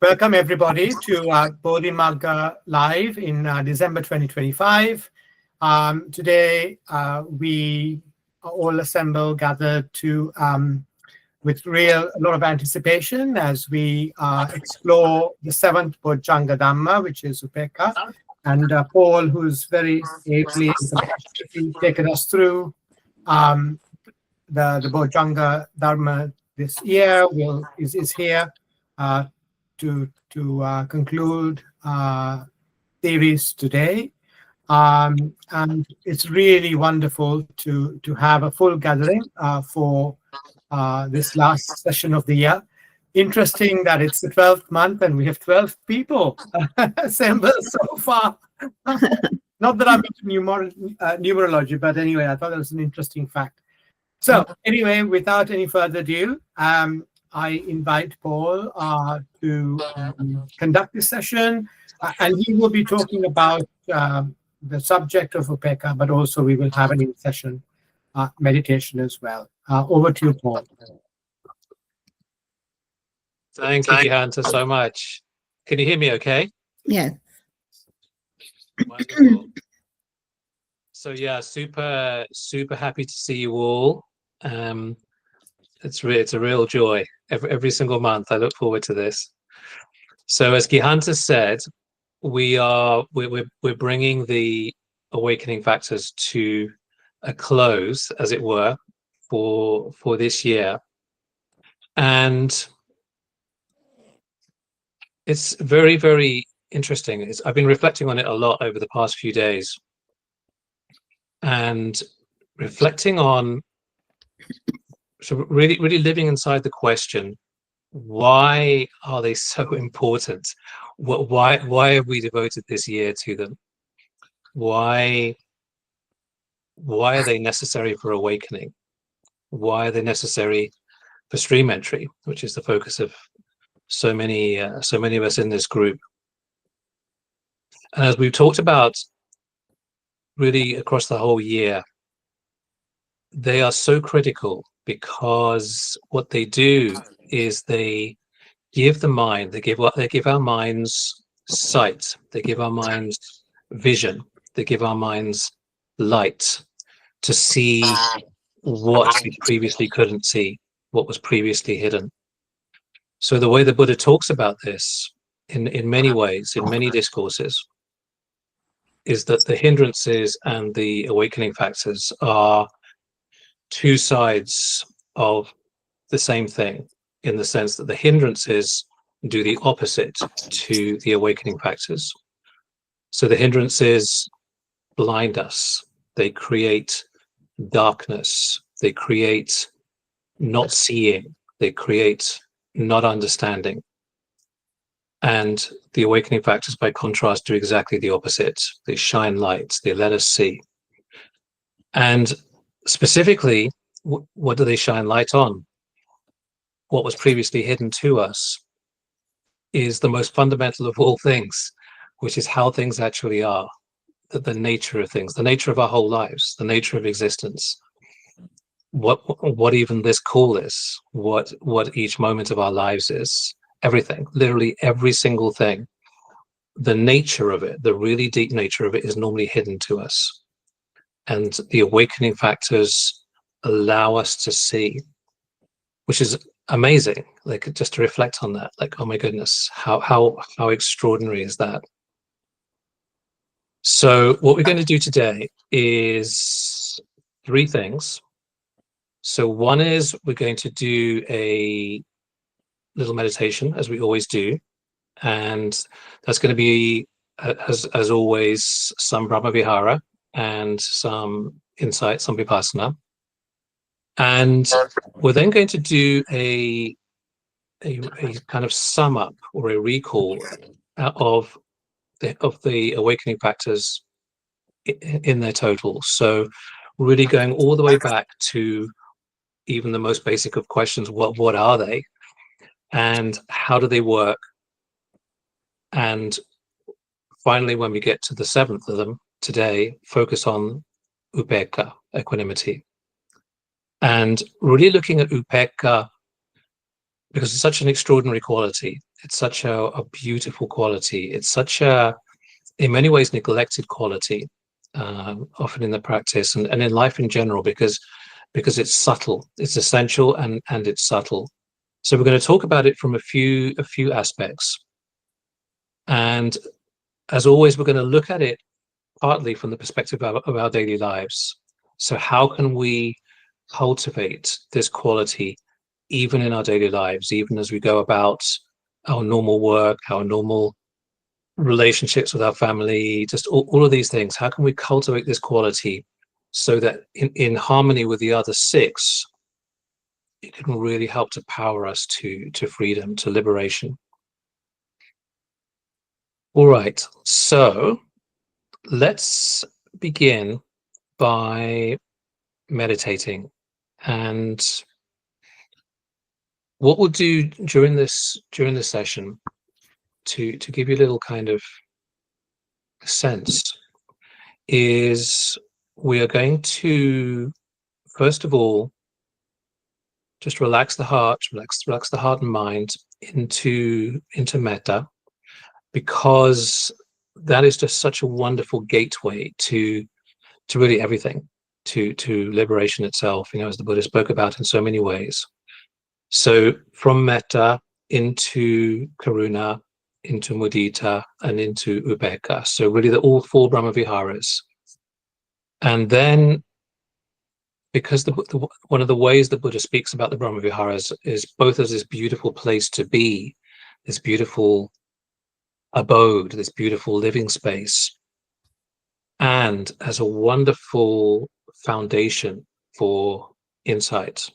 Welcome everybody to BODHI MAGGA Live in December 2025. Today we are all assembled, gathered to with a lot of anticipation as we explore the seventh BOJJHANGA Dhamma, which is UPEKKHA. And Paul, who's very ably and compassionately taken us through the BOJJHANGA Dharma this year, is here to conclude theories today. And it's really wonderful to have a full gathering for this last session of the year. Interesting that it's the 12th month and we have 12 people assembled so far. Not that I'm into numerology, but anyway, I thought that was an interesting fact. So anyway, without any further ado, I invite Paul to conduct this session, and he will be talking about the subject of UPEKKHA, but also we will have an in-session meditation as well. Over to you, Paul. Thank you, Gihanta, so much. Can you hear me okay? Yes. Wonderful. So yeah, super happy to see you all. It's a real joy. Every single month I look forward to this. So as Gihanta said, we're bringing the awakening factors to a close, as it were, for this year. And it's very, very interesting. I've been reflecting on it a lot over the past few days, and reflecting on, so really living inside the question, why are they so important? Why have we devoted this year to them? Why are they necessary for awakening? Why are they necessary for stream entry, which is the focus of so many of us in this group? And as we've talked about really across the whole year, they are so critical because what they do is they give the mind, they give our minds sight, they give our minds vision, they give our minds light to see what we previously couldn't see, what was previously hidden. So the way the Buddha talks about this in many ways, in many discourses, is that the hindrances and the awakening factors are two sides of the same thing, in the sense that the hindrances do the opposite to the awakening factors. So the hindrances blind us, they create darkness, they create not seeing, they create not understanding. And the awakening factors, by contrast, do exactly the opposite. They shine light, they let us see. And specifically, what do they shine light on? What was previously hidden to us is the most fundamental of all things, which is how things actually are, the nature of things, the nature of our whole lives, the nature of existence. What even this call is, what each moment of our lives is, everything, literally every single thing. The nature of it, the really deep nature of it, is normally hidden to us. And the awakening factors allow us to see, which is amazing. Like, just to reflect on that, like, oh my goodness, how extraordinary is that? So what we're going to do today is three things. So one is we're going to do a little meditation, as we always do, and that's going to be, as always, some Brahma Vihara and some insight, some Vipassana. And we're then going to do a kind of sum up or a recall of the awakening factors in their total. So really going all the way back to even the most basic of questions: what are they, and how do they work? And finally, when we get to the seventh of them today, focus on UPEKKHA, equanimity. And really looking at UPEKKHA because it's such an extraordinary quality. It's such a beautiful quality. It's such a, in many ways, neglected quality, often in the practice and in life in general, because it's subtle. It's essential and it's subtle. So we're going to talk about it from a few aspects. And as always, we're going to look at it partly from the perspective of our daily lives. So how can we cultivate this quality even in our daily lives, even as we go about our normal work, our normal relationships with our family, just all of these things? How can we cultivate this quality so that in harmony with the other six, it can really help to power us to freedom, to liberation? All right, so let's begin by meditating. And what we'll do during this session, to give you a little kind of sense, is we are going to first of all just relax the heart, relax the heart and mind into metta, because that is just such a wonderful gateway to really everything, to liberation itself, you know, as the Buddha spoke about in so many ways. So from metta into karuna, into mudita, and into upekkha. So really all four Brahma Viharas. And then, because one of the ways the Buddha speaks about the Brahma Viharas is both as this beautiful place to be, this beautiful abode, this beautiful living space, and as a wonderful foundation for insight.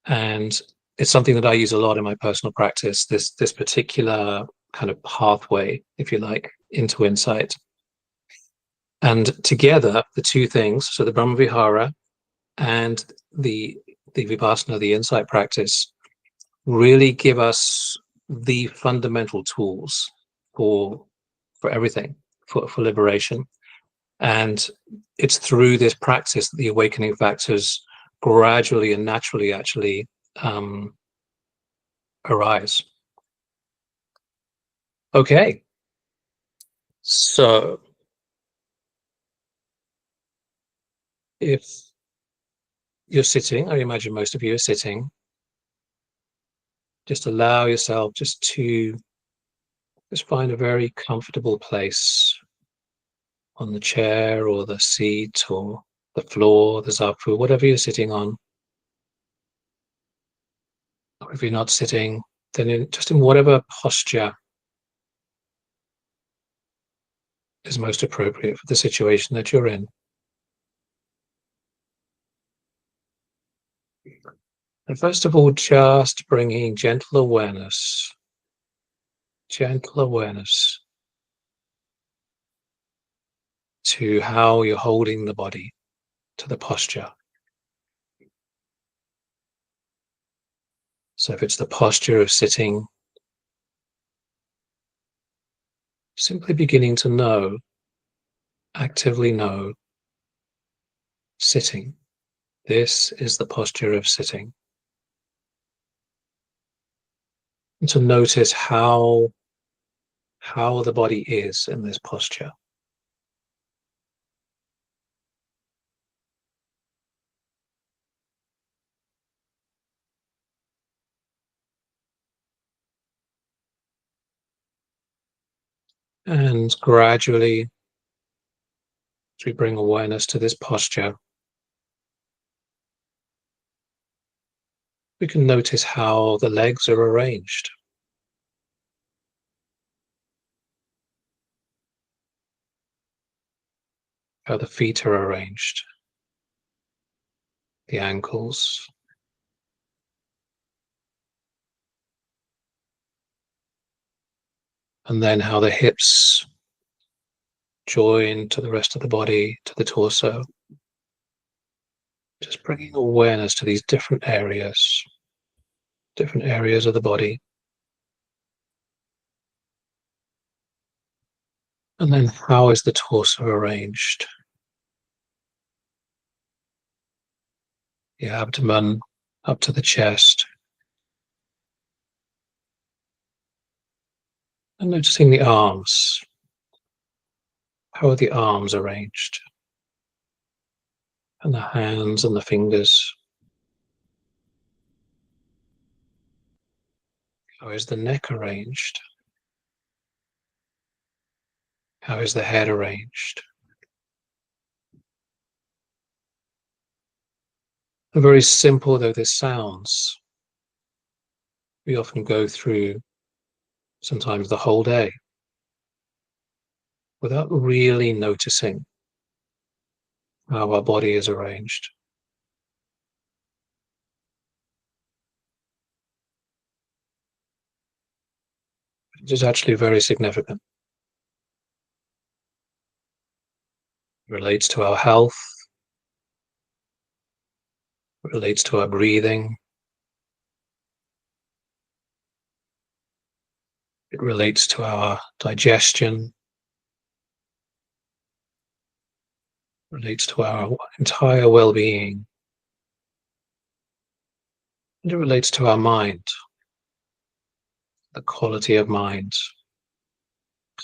And it's something that I use a lot in my personal practice, this particular kind of pathway, if you like, into insight. And together, the two things, so the Brahma Vihara and the Vipassana, the insight practice, really give us the fundamental tools for everything, for liberation. And it's through this practice that the awakening factors gradually and naturally actually arise. Okay, so if you're sitting, I imagine most of you are sitting, just allow yourself just find a very comfortable place on the chair or the seat or the floor, the zafu, whatever you're sitting on. Or if you're not sitting, then just in whatever posture is most appropriate for the situation that you're in. And first of all, just bringing gentle awareness to how you're holding the body, to the posture. So if it's the posture of sitting, simply beginning to know, actively know, sitting. This is the posture of sitting. And to notice how the body is in this posture. And gradually, as we bring awareness to this posture, we can notice how the legs are arranged. How the feet are arranged. The ankles. And then how the hips join to the rest of the body, to the torso. Just bringing awareness to these different areas of the body. And then how is the torso arranged? The abdomen up to the chest. And noticing the arms. How are the arms arranged? And the hands and the fingers. How is the neck arranged? How is the head arranged? And very simple though this sounds, we often go through sometimes the whole day without really noticing how our body is arranged. It is actually very significant. It relates to our health, it relates to our breathing, it relates to our digestion, it relates to our entire well-being, and it relates to our mind, the quality of mind.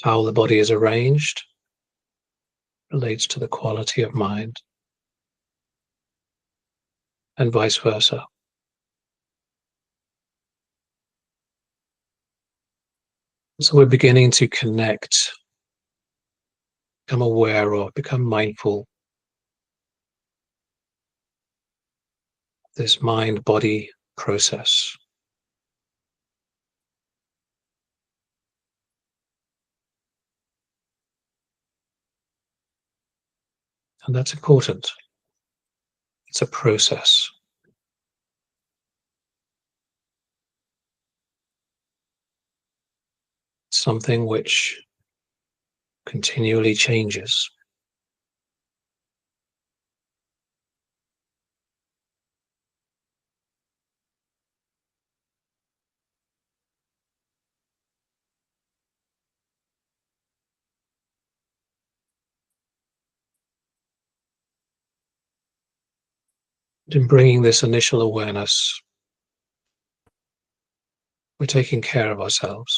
How the body is arranged relates to the quality of mind, and vice versa. So we're beginning to connect, become aware of, become mindful of this mind-body process. And that's important. It's a process. It's something which continually changes. In bringing this initial awareness, we're taking care of ourselves.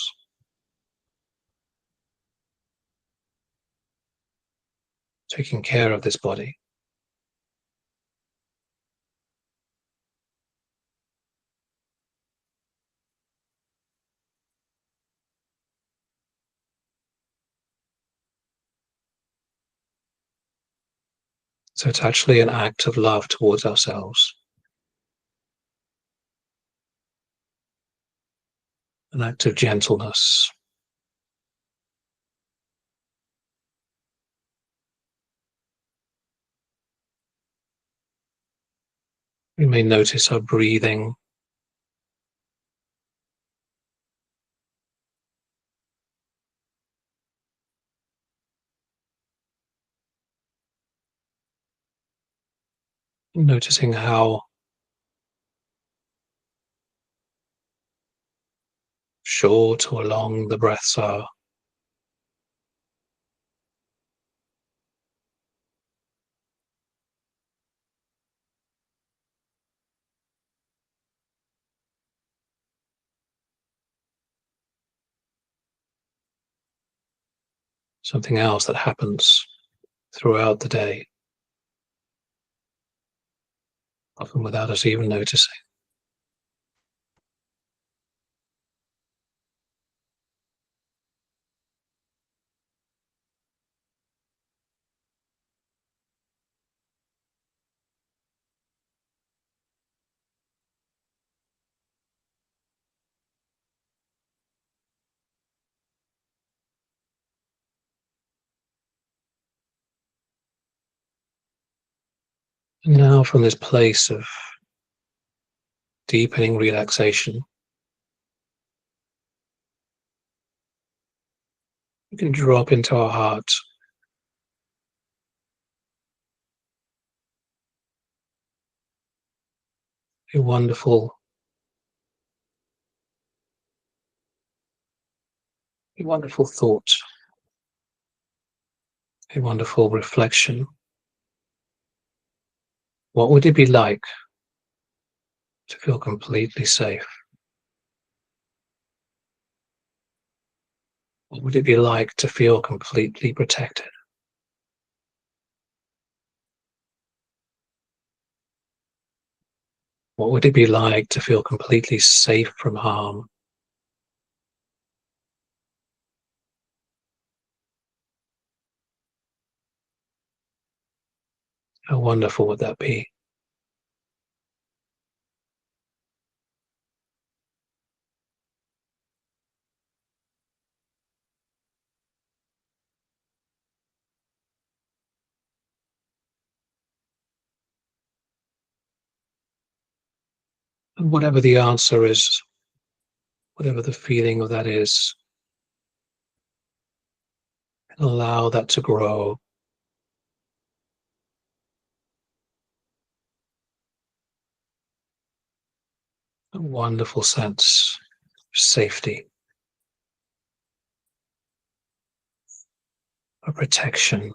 Taking care of this body. So it's actually an act of love towards ourselves. An act of gentleness. We may notice our breathing. Noticing how short or long the breaths are. Something else that happens throughout the day, often without us even noticing. And now from this place of deepening relaxation, we can drop into our heart. A wonderful thought, a wonderful reflection. What would it be like to feel completely safe? What would it be like to feel completely protected? What would it be like to feel completely safe from harm? How wonderful would that be? And whatever the answer is, whatever the feeling of that is, allow that to grow. A wonderful sense of safety, of protection.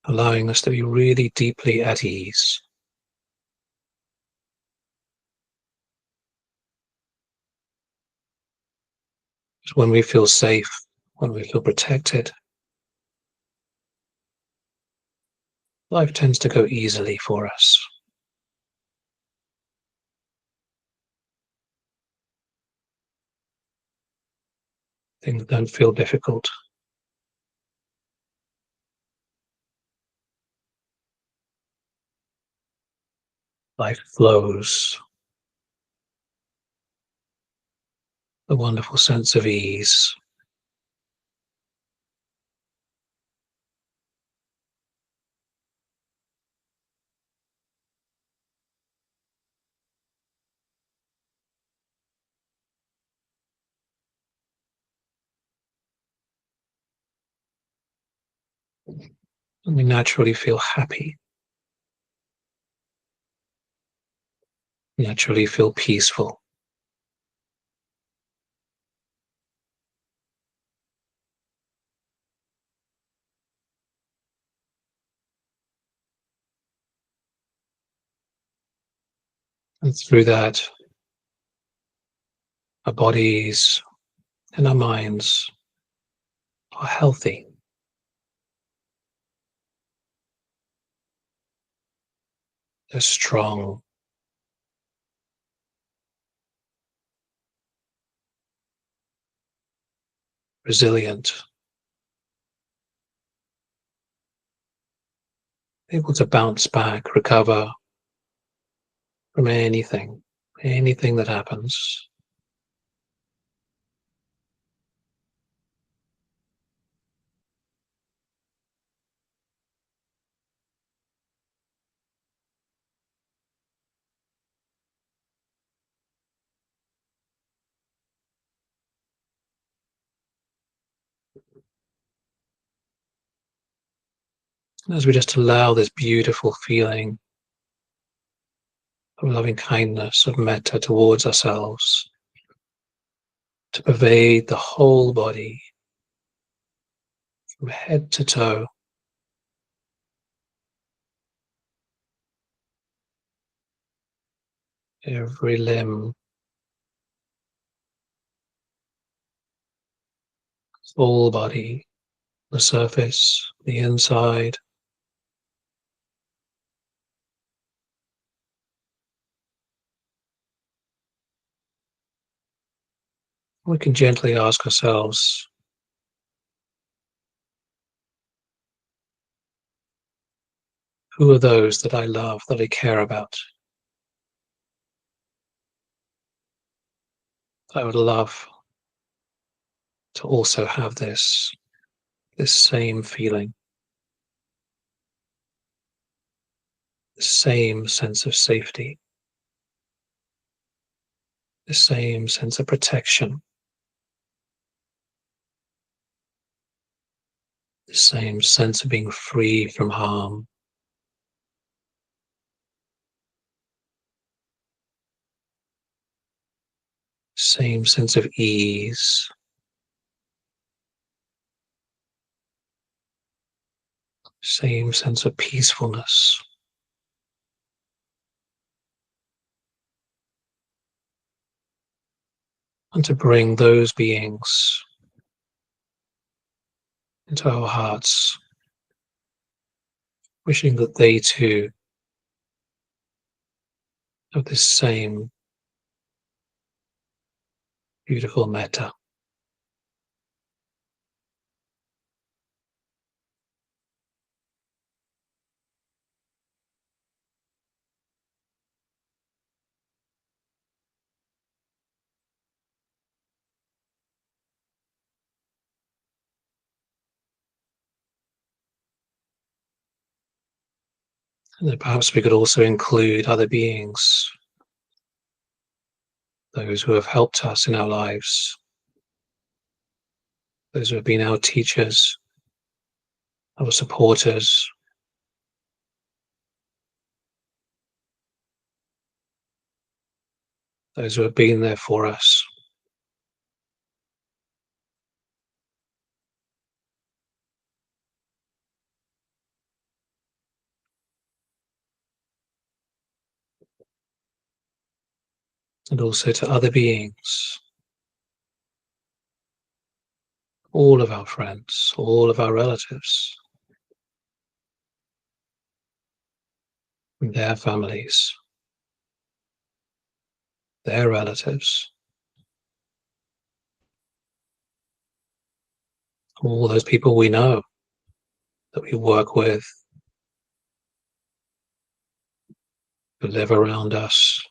Allowing us to be really deeply at ease. When we feel safe, when we feel protected, life tends to go easily for us. Things don't feel difficult. Life flows. A wonderful sense of ease. And we naturally feel happy. Naturally feel peaceful. And through that, our bodies and our minds are healthy. They're strong. Resilient. Able to bounce back, recover from anything that happens. As we just allow this beautiful feeling of loving kindness, of metta towards ourselves to pervade the whole body from head to toe. Every limb, full body, the surface, the inside. We can gently ask ourselves, who are those that I love, that I care about? I would love to also have this same feeling, the same sense of safety, the same sense of protection, the same sense of being free from harm. Same sense of ease, same sense of peacefulness. And to bring those beings into our hearts, wishing that they too have this same beautiful metta. And then perhaps we could also include other beings, those who have helped us in our lives, those who have been our teachers, our supporters, those who have been there for us. And also to other beings, all of our friends, all of our relatives, and their families, their relatives, all those people we know, that we work with, who live around us.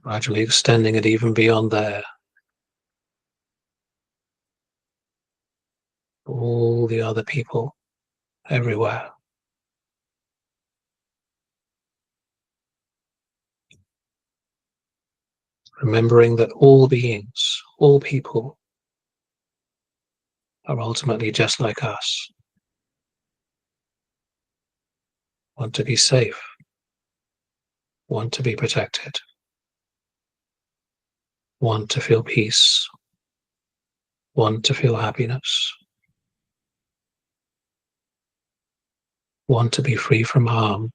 Gradually extending it even beyond there. All the other people everywhere. Remembering that all beings, all people are ultimately just like us. Want to be safe. Want to be protected. Want to feel peace. Want to feel happiness. Want to be free from harm.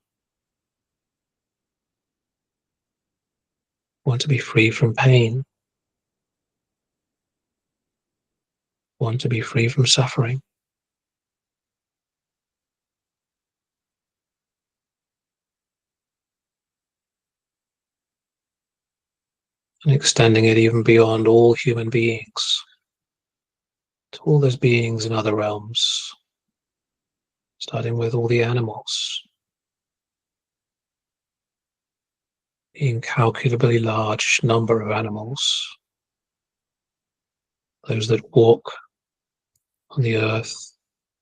Want to be free from pain. Want to be free from suffering. And extending it even beyond all human beings, to all those beings in other realms, starting with all the animals, the incalculably large number of animals, those that walk on the earth,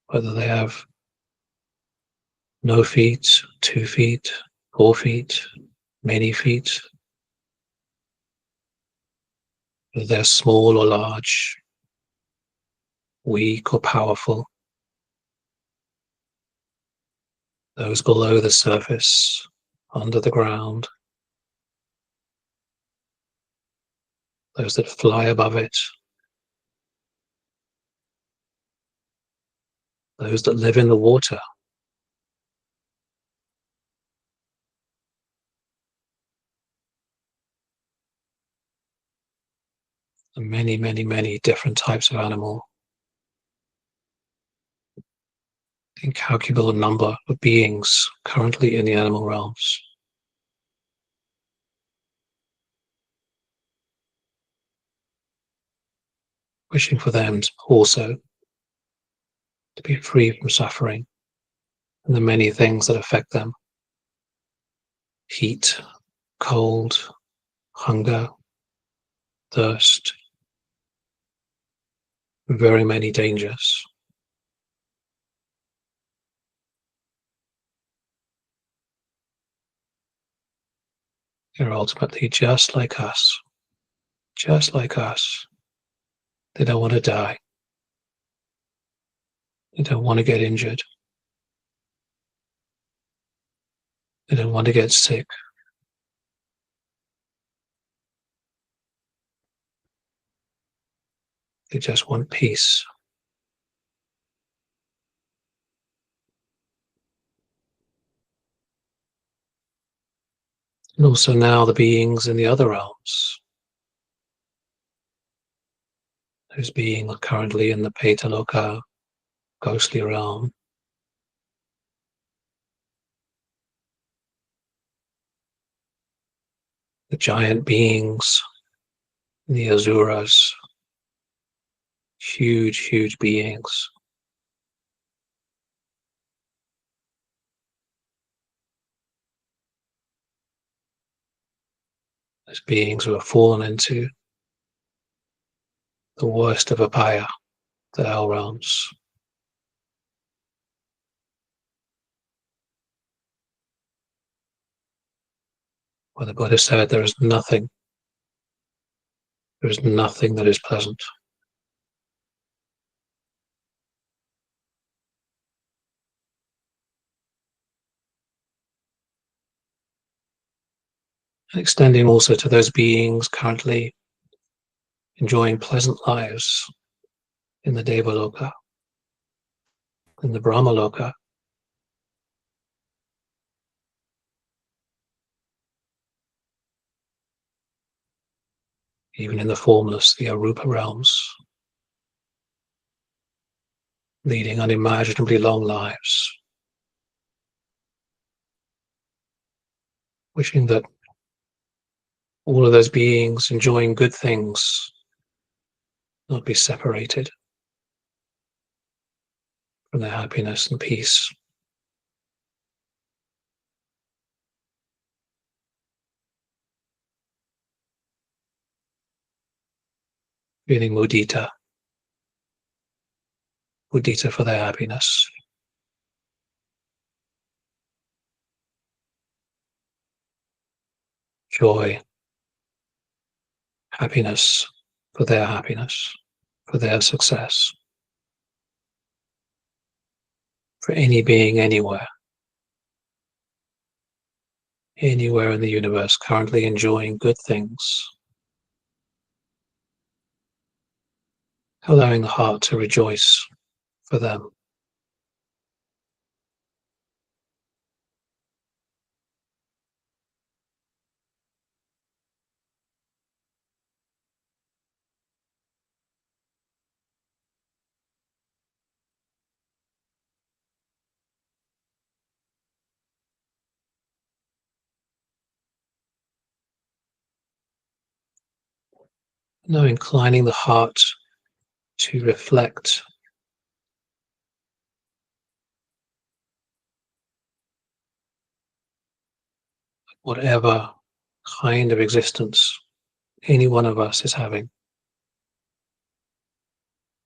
whether they have no feet, 2 feet, 4 feet, many feet, whether they're small or large, weak or powerful, those below the surface, under the ground, those that fly above it, those that live in the water, and many, many, many different types of animal, incalculable number of beings currently in the animal realms. Wishing for them also to be free from suffering and the many things that affect them. Heat, cold, hunger, thirst, very many dangers. They're ultimately just like us, just like us. They don't want to die. They don't want to get injured. They don't want to get sick. They just want peace. And also now the beings in the other realms, those beings are currently in the Petaloka, ghostly realm. The giant beings, the Asuras, huge, huge beings. Those beings who have fallen into the worst of Upaya, the hell realms. Where the Buddha said there is nothing that is pleasant. And extending also to those beings currently enjoying pleasant lives in the Devaloka, in the Brahmaloka, even in the formless, the Arupa realms, leading unimaginably long lives, wishing that all of those beings enjoying good things not be separated from their happiness and peace. Feeling mudita for their happiness. Joy, happiness for their happiness, for their success. For any being anywhere in the universe currently enjoying good things, allowing the heart to rejoice for them. Now inclining the heart to reflect whatever kind of existence any one of us is having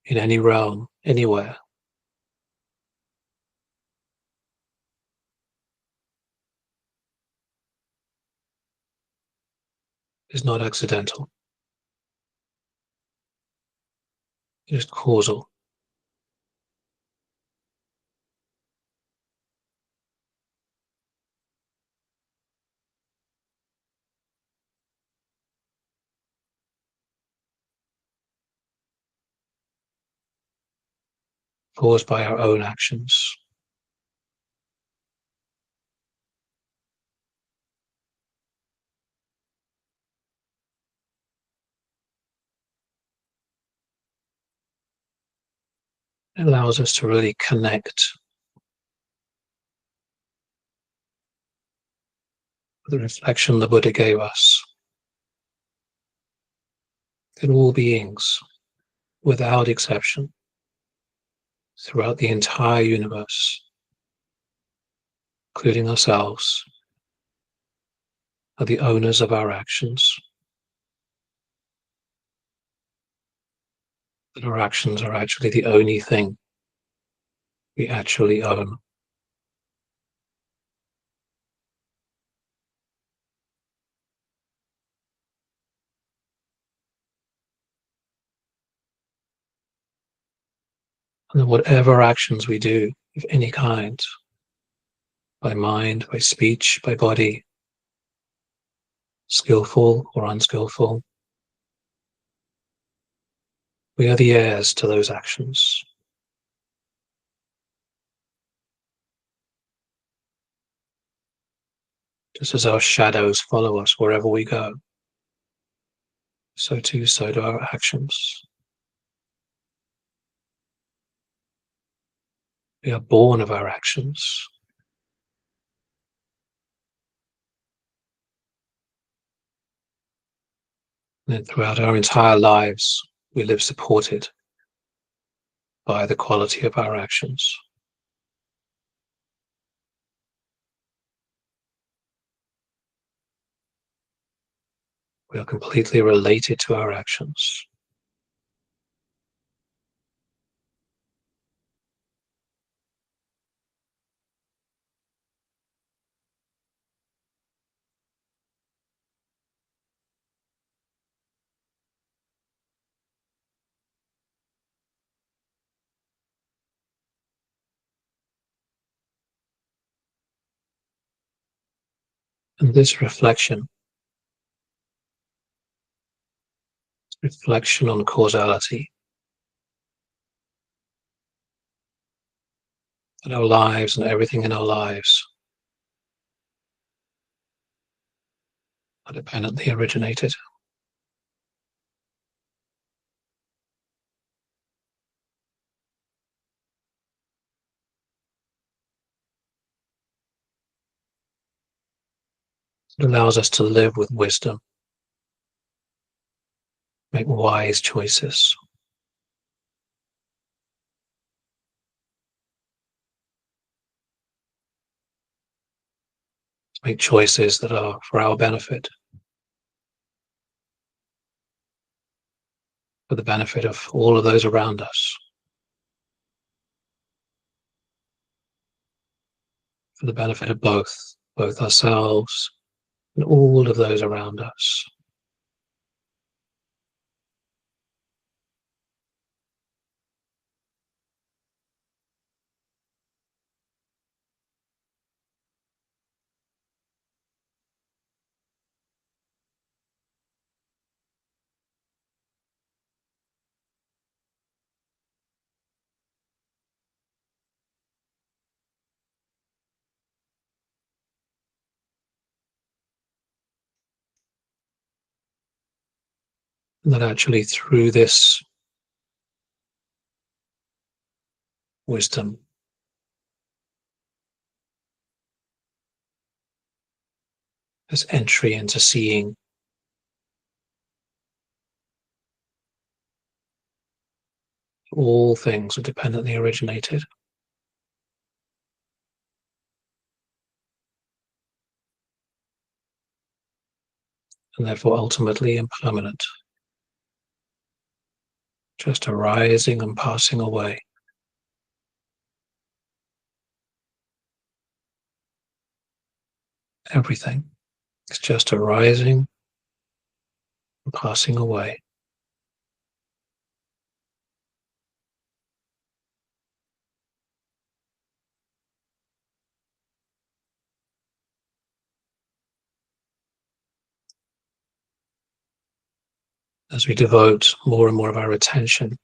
in any realm, anywhere. Is not accidental. It is causal. Caused by our own actions. It allows us to really connect with the reflection the Buddha gave us. That all beings, without exception, throughout the entire universe, including ourselves, are the owners of our actions. That our actions are actually the only thing we actually own. And that whatever actions we do of any kind, by mind, by speech, by body, skillful or unskillful, We are the heirs to those actions. Just as our shadows follow us wherever we go, so do our actions. We are born of our actions. And then throughout our entire lives, we live supported by the quality of our actions. We are completely related to our actions. And this reflection on causality, that our lives and everything in our lives are dependently originated. It allows us to live with wisdom, make wise choices. Make choices that are for our benefit, for the benefit of all of those around us, for the benefit of both ourselves and all of those around us. And that actually through this wisdom, this entry into seeing, all things are dependently originated. And therefore ultimately impermanent, just arising and passing away. Everything is just arising and passing away. As we devote more and more of our attention,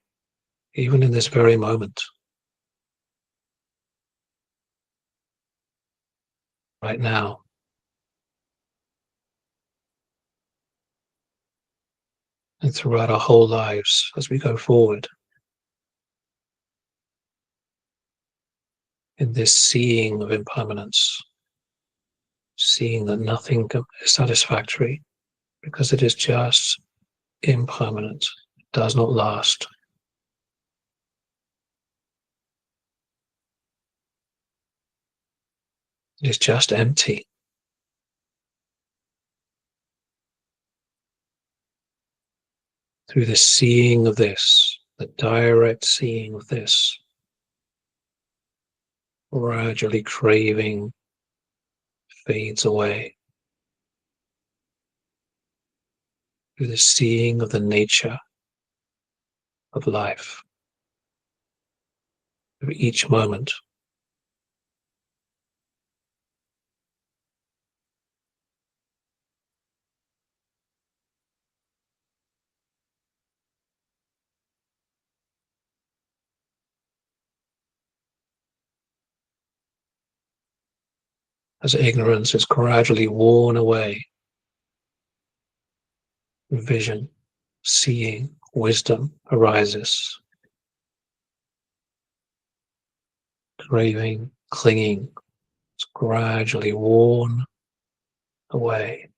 even in this very moment, right now, and throughout our whole lives as we go forward, in this seeing of impermanence, seeing that nothing is satisfactory because it is just impermanent, it does not last. It is just empty. Through the seeing of this, the direct seeing of this, gradually craving fades away. Through the seeing of the nature of life, of each moment. as ignorance is gradually worn away, vision, seeing, wisdom arises. Craving, clinging is gradually worn away.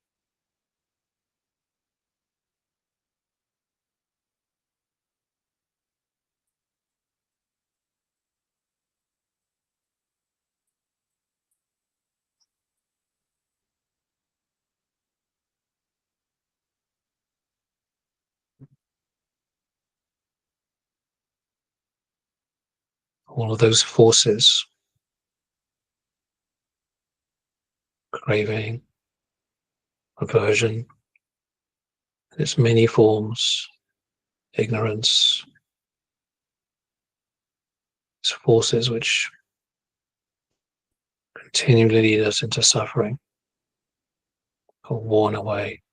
All of those forces, craving, aversion, in its many forms, ignorance, its forces which continually lead us into suffering, are worn away.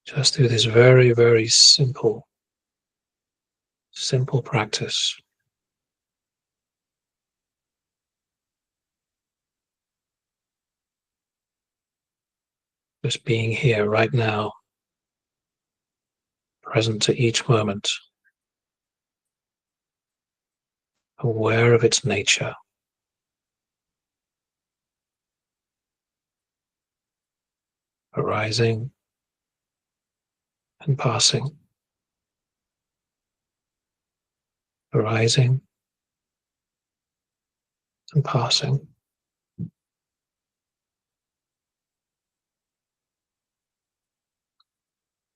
Just through this very, very simple practice. Just being here right now, present to each moment, aware of its nature, arising and passing, arising and passing.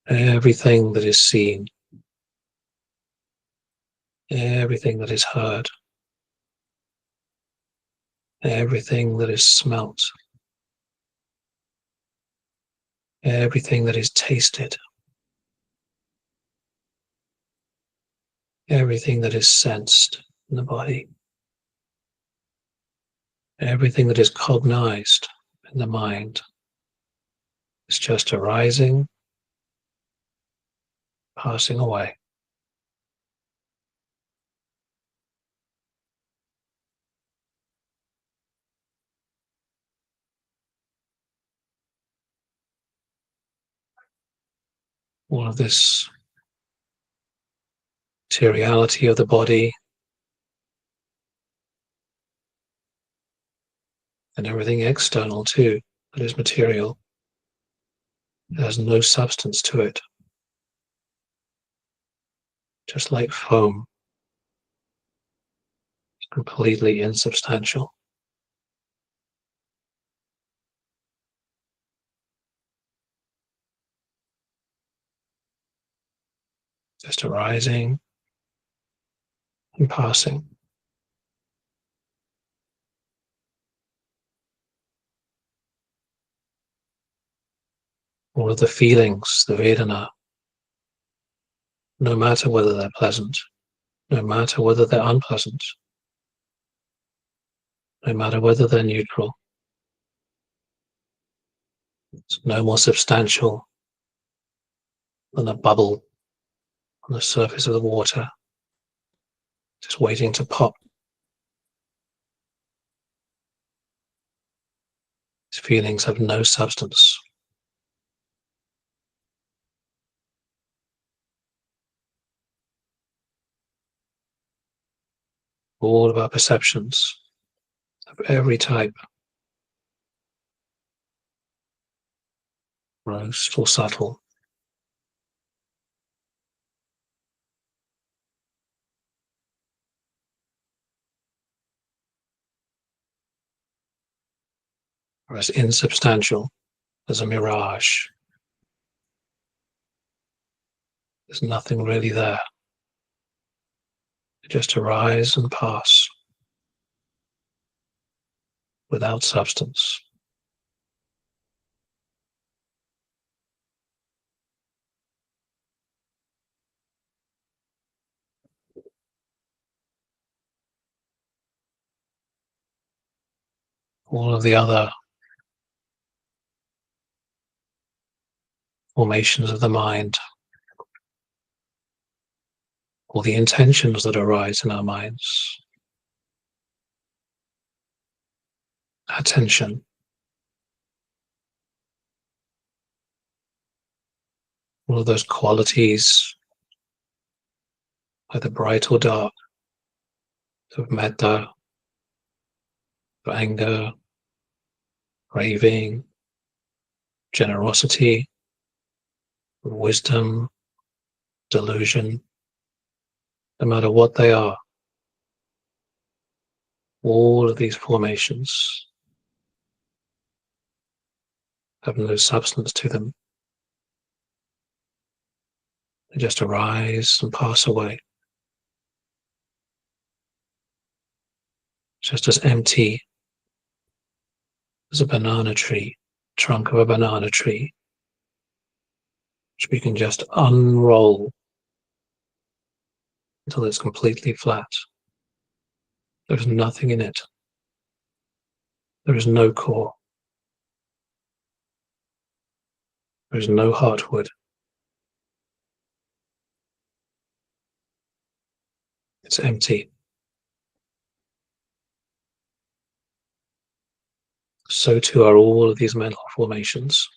Everything that is seen, everything that is heard, everything that is smelt, everything that is tasted, everything that is sensed in the body, everything that is cognized in the mind is just arising, passing away. All of this materiality of the body and everything external too that is material, it has no substance to it, just like foam, completely insubstantial. Just arising and passing. All of the feelings, the Vedana, no matter whether they're pleasant, no matter whether they're unpleasant, no matter whether they're neutral, it's no more substantial than a bubble on the surface of the water, just waiting to pop. These feelings have no substance. All of our perceptions of every type, gross or subtle, are as insubstantial as a mirage. There's nothing really there. They just arise and pass without substance. All of the other formations of the mind, all the intentions that arise in our minds, attention, all of those qualities, either bright or dark, of metta, of anger, craving, generosity, wisdom, delusion, no matter what they are, all of these formations have no substance to them. They just arise and pass away, just as empty as a banana tree, trunk of a banana tree, which we can just unroll until it's completely flat. There is nothing in it. There is no core. There is no heartwood. It's empty. So too are all of these mental formations.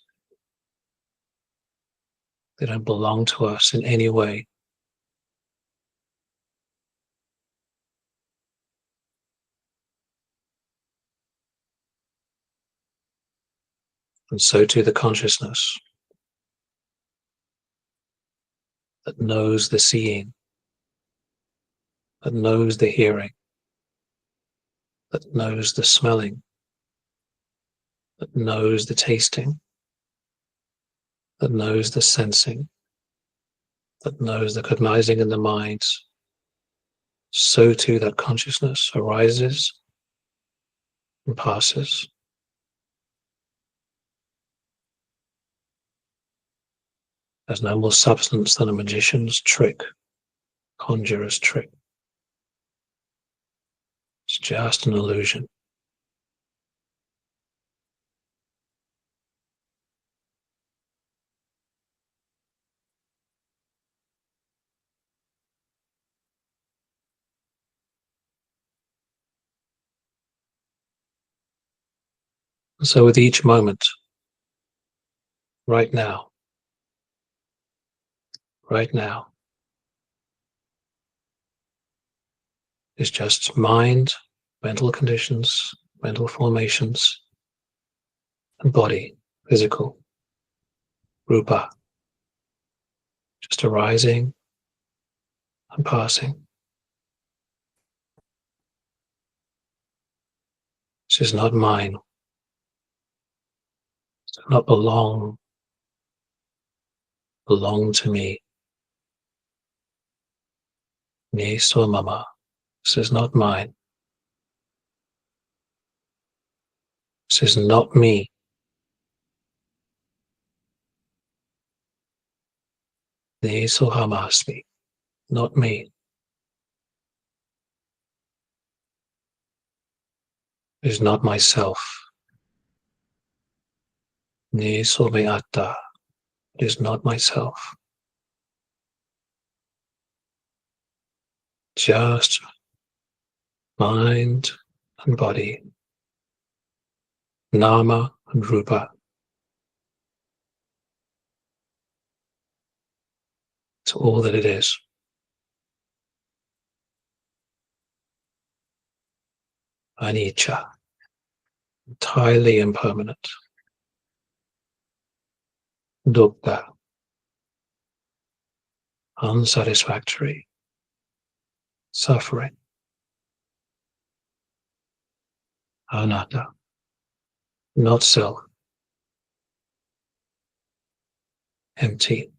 They don't belong to us in any way. And so too the consciousness that knows the seeing, that knows the hearing, that knows the smelling, that knows the tasting, that knows the sensing, that knows the cognizing in the mind. So too that consciousness arises and passes. There's no more substance than a magician's trick, conjurer's trick. It's just an illusion. And so with each moment, right now, is just mind, mental conditions, mental formations, and body, physical, rupa, just arising and passing. This is not mine. It does not belong to me. Me so mama. This is not mine. This is not me. Ne so hamasmi. Not me. It is not myself. Ne so me atta. It is not myself. Just mind and body, nama and rupa. It's all that it is. Anicca, entirely impermanent. Dukkha, unsatisfactory, suffering. Anatta, not self, empty.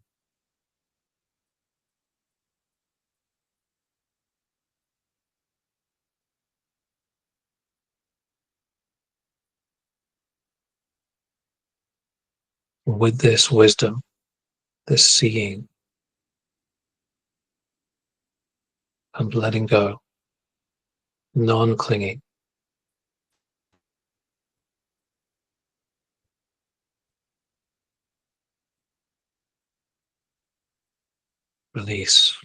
With this wisdom, this seeing, and letting go, non-clinging, release,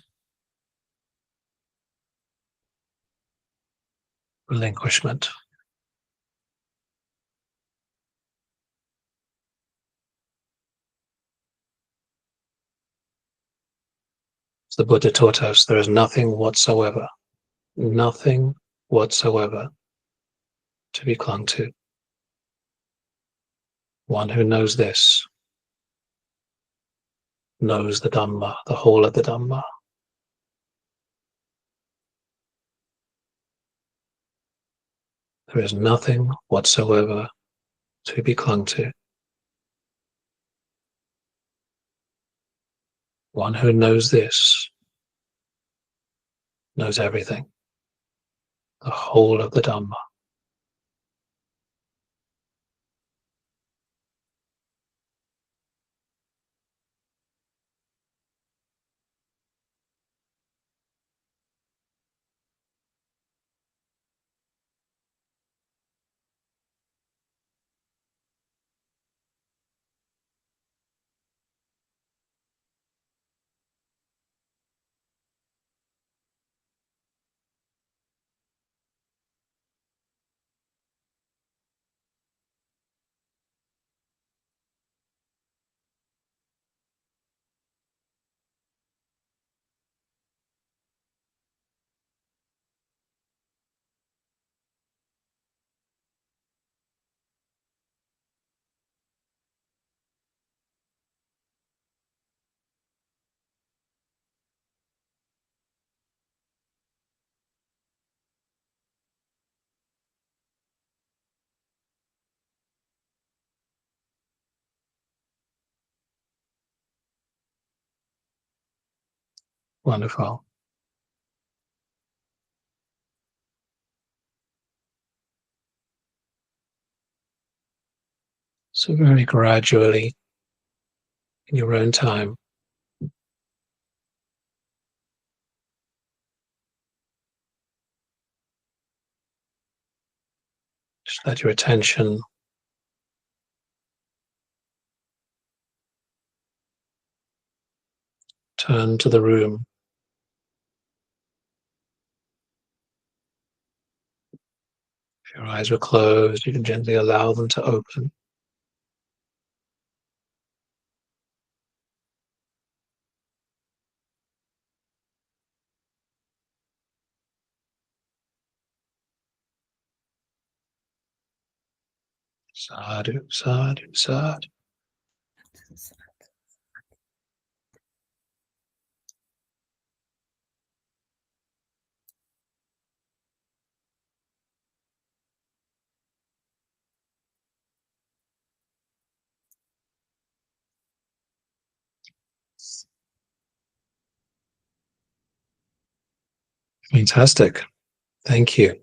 relinquishment. As the Buddha taught us, there is nothing whatsoever to be clung to. One who knows this knows the Dhamma, the whole of the Dhamma. There is nothing whatsoever to be clung to. One who knows this knows everything, the whole of the Dhamma. Wonderful. So very gradually, in your own time, just let your attention turn to the room. If your eyes were closed, you can gently allow them to open. Sadhu, sadhu, sadhu. Fantastic. Thank you.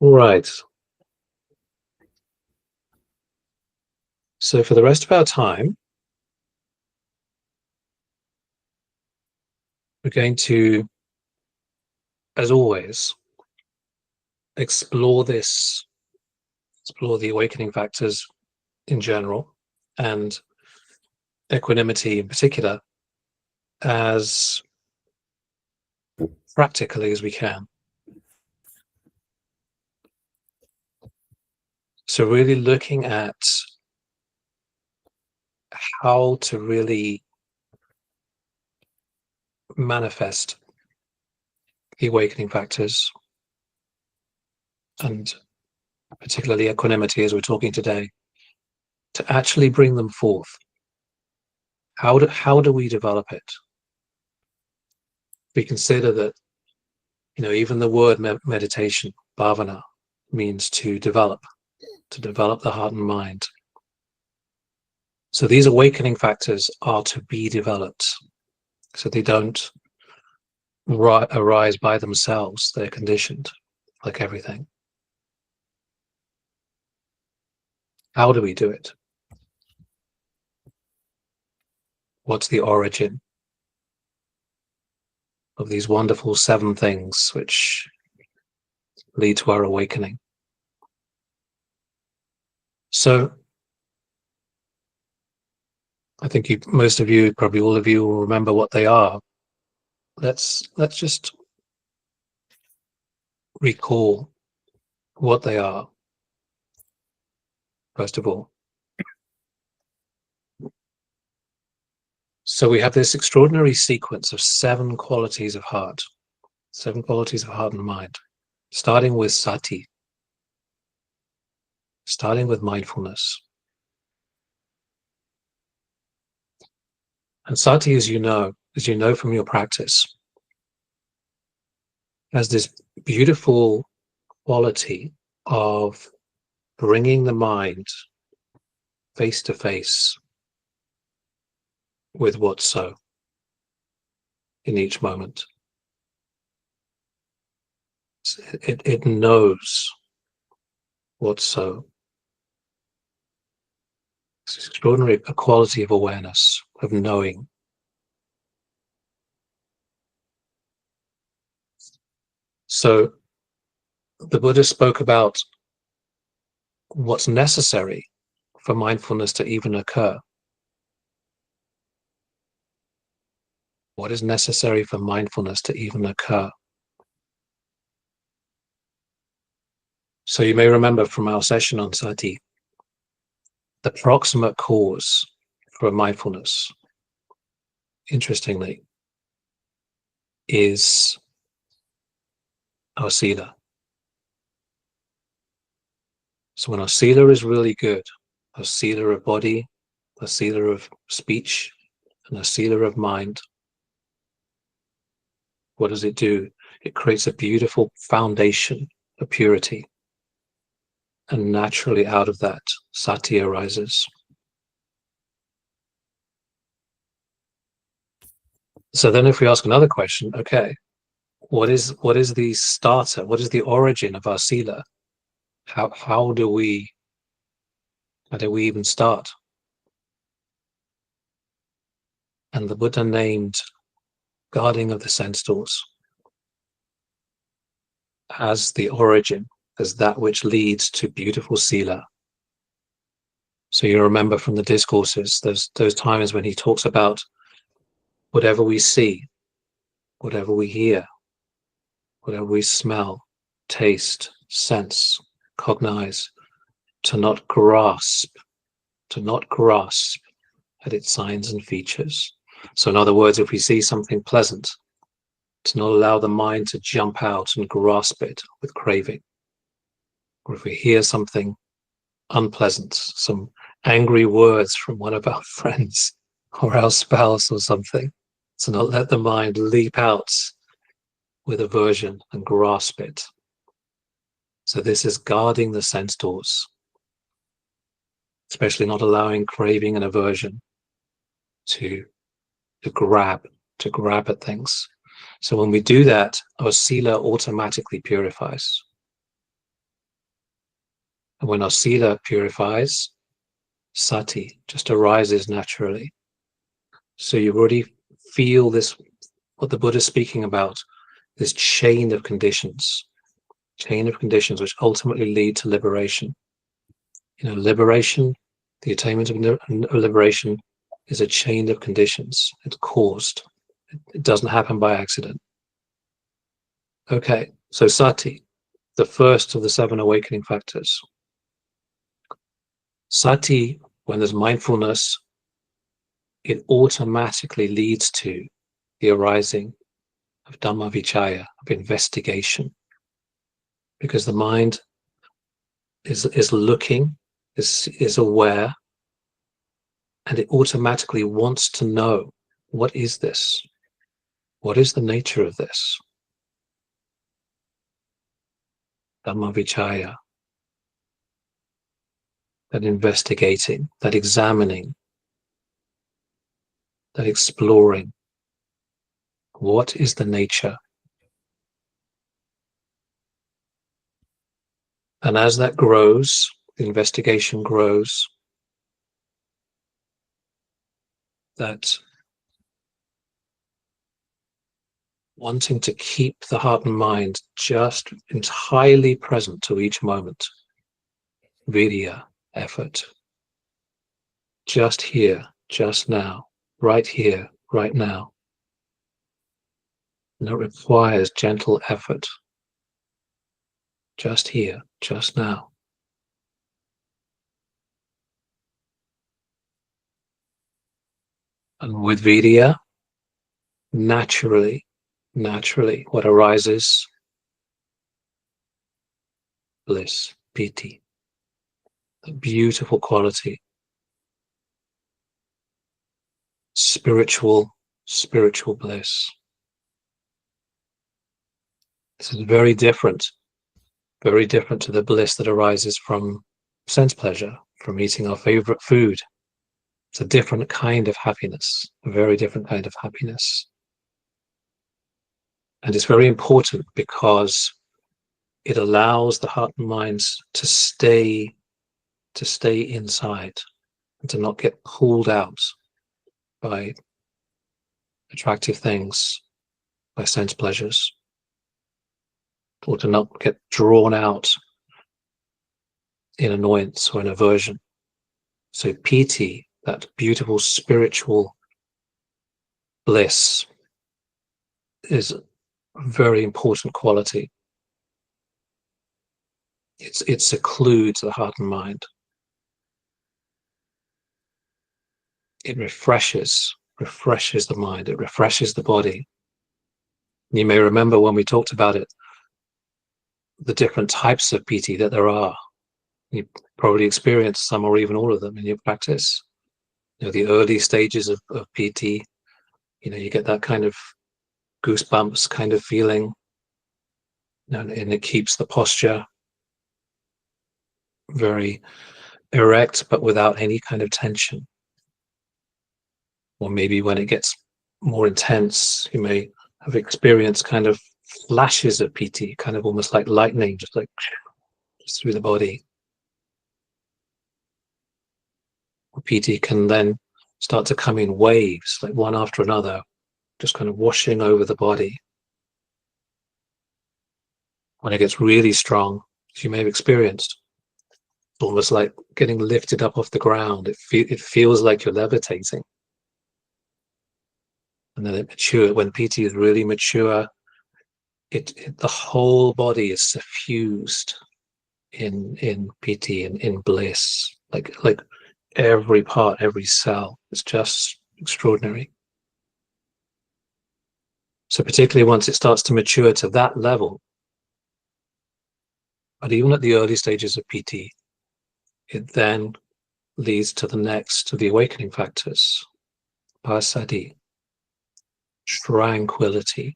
All right. So for the rest of our time, we're going to, as always, explore the awakening factors in general, and equanimity in particular, as practically as we can. So really looking at how to really manifest the awakening factors, and particularly equanimity, as we're talking today, to actually bring them forth. How do we develop it? We consider that, even the word meditation, bhavana, means to develop the heart and mind. So these awakening factors are to be developed. So they don't arise by themselves. They're conditioned, like everything. How do we do it? What's the origin of these wonderful 7 things which lead to our awakening? So I think most of you, probably all of you, will remember what they are. Let's just recall what they are, first of all. So we have this extraordinary sequence of 7 qualities of heart, 7 qualities of heart and mind, starting with sati, starting with mindfulness. And sati, as you know from your practice, has this beautiful quality of bringing the mind face to face with what's so in each moment. It knows what's so. It's extraordinary, a quality of awareness, of knowing. So the Buddha spoke about what's necessary for mindfulness to even occur. What is necessary for mindfulness to even occur? So you may remember from our session on sati, the proximate cause for mindfulness, interestingly, is our sila. So when our sila is really good, our sila of body, our sila of speech, and our sila of mind, what does it do? It creates a beautiful foundation of purity. And naturally out of that, sati arises. So then if we ask another question, okay, what is the starter? What is the origin of our sila? How do we even start? And the Buddha named guarding of the sense doors as the origin, as that which leads to beautiful sila. So you remember from the discourses, those times when he talks about whatever we see, whatever we hear, whatever we smell, taste, sense, cognize, to not grasp at its signs and features. So in other words, if we see something pleasant, to not allow the mind to jump out and grasp it with craving. Or if we hear something unpleasant, some angry words from one of our friends or our spouse or something, to not let the mind leap out with aversion and grasp it. So this is guarding the sense doors, especially not allowing craving and aversion to grab at things. So when we do that, our sila automatically purifies. And when our sila purifies, sati just arises naturally. So you already feel this, what the Buddha is speaking about, this chain of conditions which ultimately lead to liberation. You know, liberation, the attainment of liberation is a chain of conditions. It's caused. It doesn't happen by accident. Okay, so sati, the first of the 7 awakening factors. Sati, when there's mindfulness, it automatically leads to the arising of Dhamma Vichaya, of investigation, because the mind is looking, is aware, and it automatically wants to know, what is this? What is the nature of this? Dhamma Vichaya, that investigating, that examining, that exploring. What is the nature? And as that grows, the investigation grows, that wanting to keep the heart and mind just entirely present to each moment, virya, effort. Just here, just now, right here, right now. And it requires gentle effort. Just here, just now. And with vidya, naturally, what arises? Bliss, piti. A beautiful quality. Spiritual bliss. This is very different to the bliss that arises from sense pleasure, from eating our favorite food. It's a different kind of happiness, a very different kind of happiness. And it's very important because it allows the heart and mind to stay inside and to not get pulled out by attractive things, by sense pleasures, or to not get drawn out in annoyance or in aversion. So piti, that beautiful spiritual bliss, is a very important quality. It's a clue to the heart and mind. It refreshes the mind, it refreshes the body. You may remember when we talked about it, the different types of piti that there are. You probably experienced some or even all of them in your practice. The early stages of piti, you get that kind of goosebumps kind of feeling, and it keeps the posture very erect but without any kind of tension. Or maybe when it gets more intense, you may have experienced kind of flashes of piti, kind of almost like lightning, just through the body. Piti can then start to come in waves, like one after another, just kind of washing over the body. When it gets really strong, as you may have experienced, almost like getting lifted up off the ground. It feels like you're levitating. And then it matures. When piti is really mature, the whole body is suffused in piti and in bliss, like every part, every cell. It's just extraordinary. So particularly once it starts to mature to that level, but even at the early stages of piti, it then leads to the awakening factors. Passaddhi, tranquility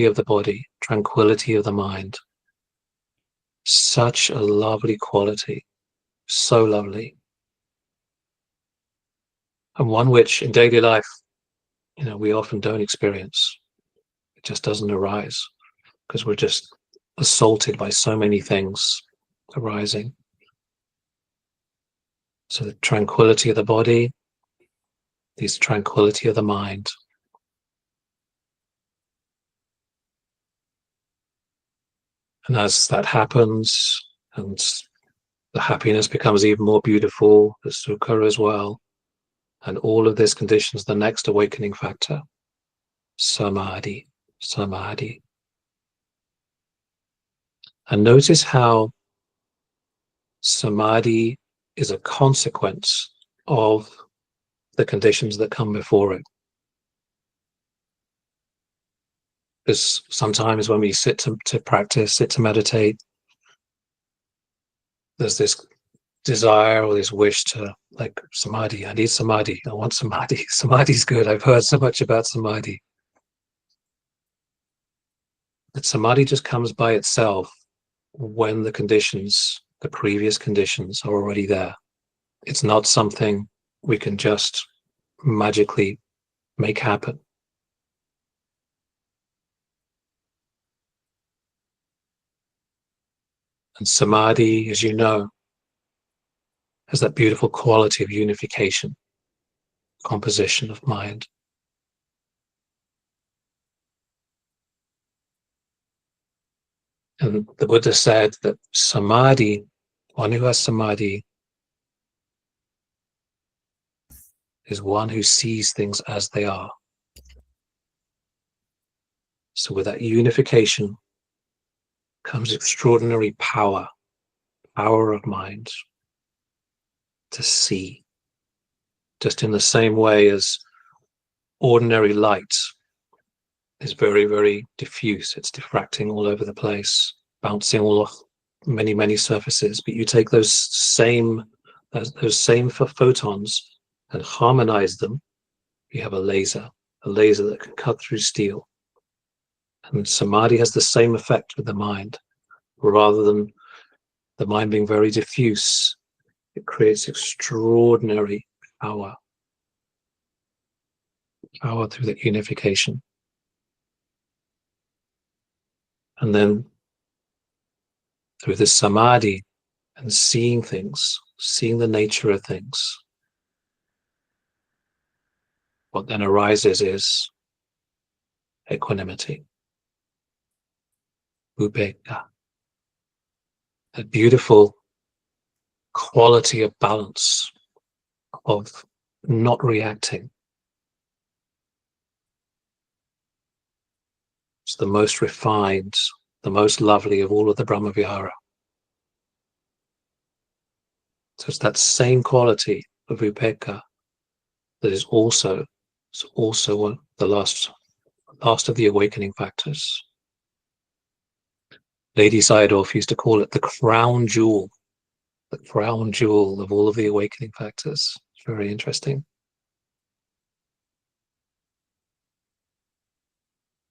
of the body, tranquility of the mind. Such a lovely quality, so lovely. And one which in daily life, we often don't experience. It just doesn't arise because we're just assaulted by so many things arising. So the tranquility of the body, this tranquility of the mind. And as that happens, and the happiness becomes even more beautiful, the sukha as well, and all of this conditions the next awakening factor, samadhi. And notice how samadhi is a consequence of the conditions that come before it. Because sometimes when we sit to practice, sit to meditate, there's this desire or this wish to, like, samadhi. I need samadhi. I want samadhi. Samadhi's good. I've heard so much about samadhi. But samadhi just comes by itself when the conditions, the previous conditions, are already there. It's not something we can just magically make happen. And samadhi, as you know, has that beautiful quality of unification, composition of mind. And the Buddha said that samadhi One who has samadhi is one who sees things as they are. So with that unification comes extraordinary power of mind to see, just in the same way as ordinary light is very, very diffuse. It's diffracting all over the place, bouncing all off many surfaces. But you take those same photons and harmonize them, you have a laser that can cut through steel. And samadhi has the same effect with the mind. Rather than the mind being very diffuse, it creates extraordinary power through that unification. And then through this samadhi and seeing things, seeing the nature of things, what then arises is equanimity, UPEKKHA, a beautiful quality of balance, of not reacting. It's the most refined, the most lovely of all of the Brahma Vihara. So it's that same quality of UPEKKHA that is also the last of the awakening factors. Lady Sayadaw used to call it the crown jewel of all of the awakening factors. It's very interesting.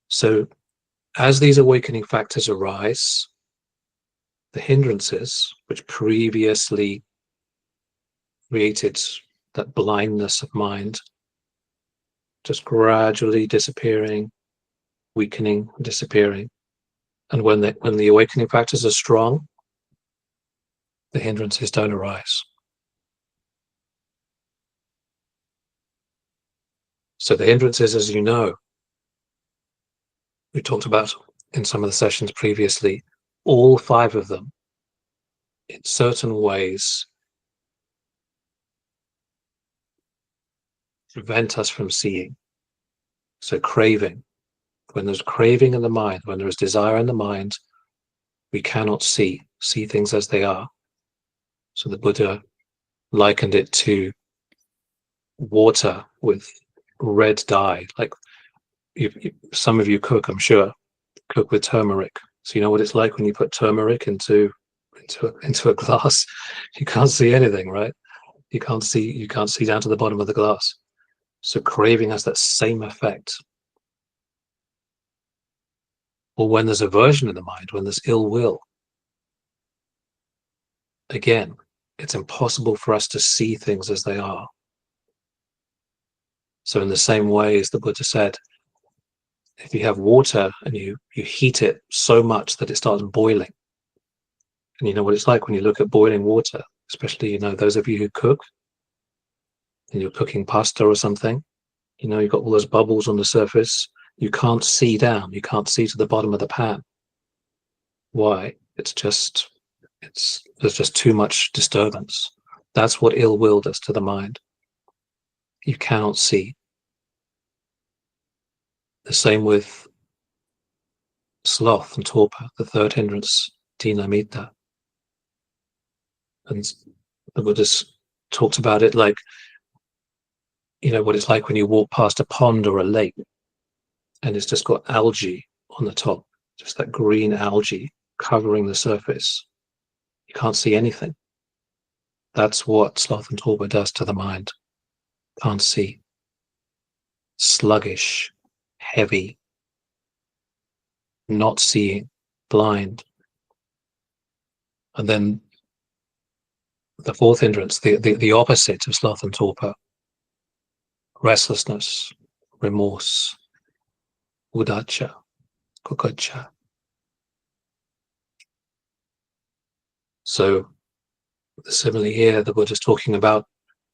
So as these awakening factors arise, the hindrances which previously created that blindness of mind just gradually disappearing, weakening, disappearing. And when the awakening factors are strong, the hindrances don't arise. So the hindrances, as you know, we talked about in some of the sessions previously, all 5 of them, in certain ways, prevent us from seeing. So craving. When there's craving in the mind, when there is desire in the mind, we cannot see things as they are. So the Buddha likened it to water with red dye. Like some of you cook, I'm sure, cook with turmeric. So you know what it's like when you put turmeric into a glass. You can't see anything, right? You can't see down to the bottom of the glass. So craving has that same effect. Or when there's aversion in the mind, when there's ill will, again, it's impossible for us to see things as they are. So in the same way as the Buddha said, if you have water and you heat it so much that it starts boiling, and you know what it's like when you look at boiling water, especially, you know, those of you who cook, and you're cooking pasta or something, you know, you've got all those bubbles on the surface, you can't see down, you can't see to the bottom of the pan. Why? There's just too much disturbance. That's what ill will does to the mind. You cannot see. The same with sloth and torpor, the third hindrance, dinamita. And the Buddha's talked about it like, you know, what it's like when you walk past a pond or a lake and it's just got algae on the top, just that green algae covering the surface. You can't see anything. That's what sloth and torpor does to the mind. Can't see. Sluggish, heavy, not seeing, blind. And then the fourth hindrance, the opposite of sloth and torpor, restlessness, remorse, uddhacca, kukkacca. So similarly here, the Buddha's talking about,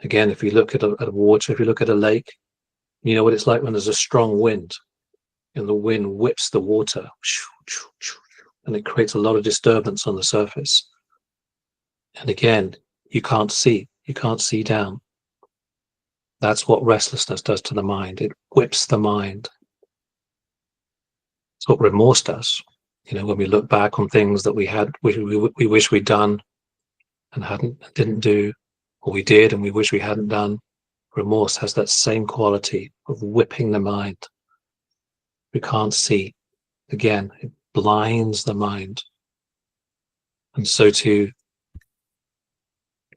again, if you look at a water, if you look at a lake, you know what it's like when there's a strong wind and the wind whips the water and it creates a lot of disturbance on the surface. And again, you can't see down. That's what restlessness does to the mind. It whips the mind. It's what remorse does. You know, when we look back on things that we wish we'd done and didn't do, or we did and we wish we hadn't done, remorse has that same quality of whipping the mind. We can't see. Again, it blinds the mind. And so too,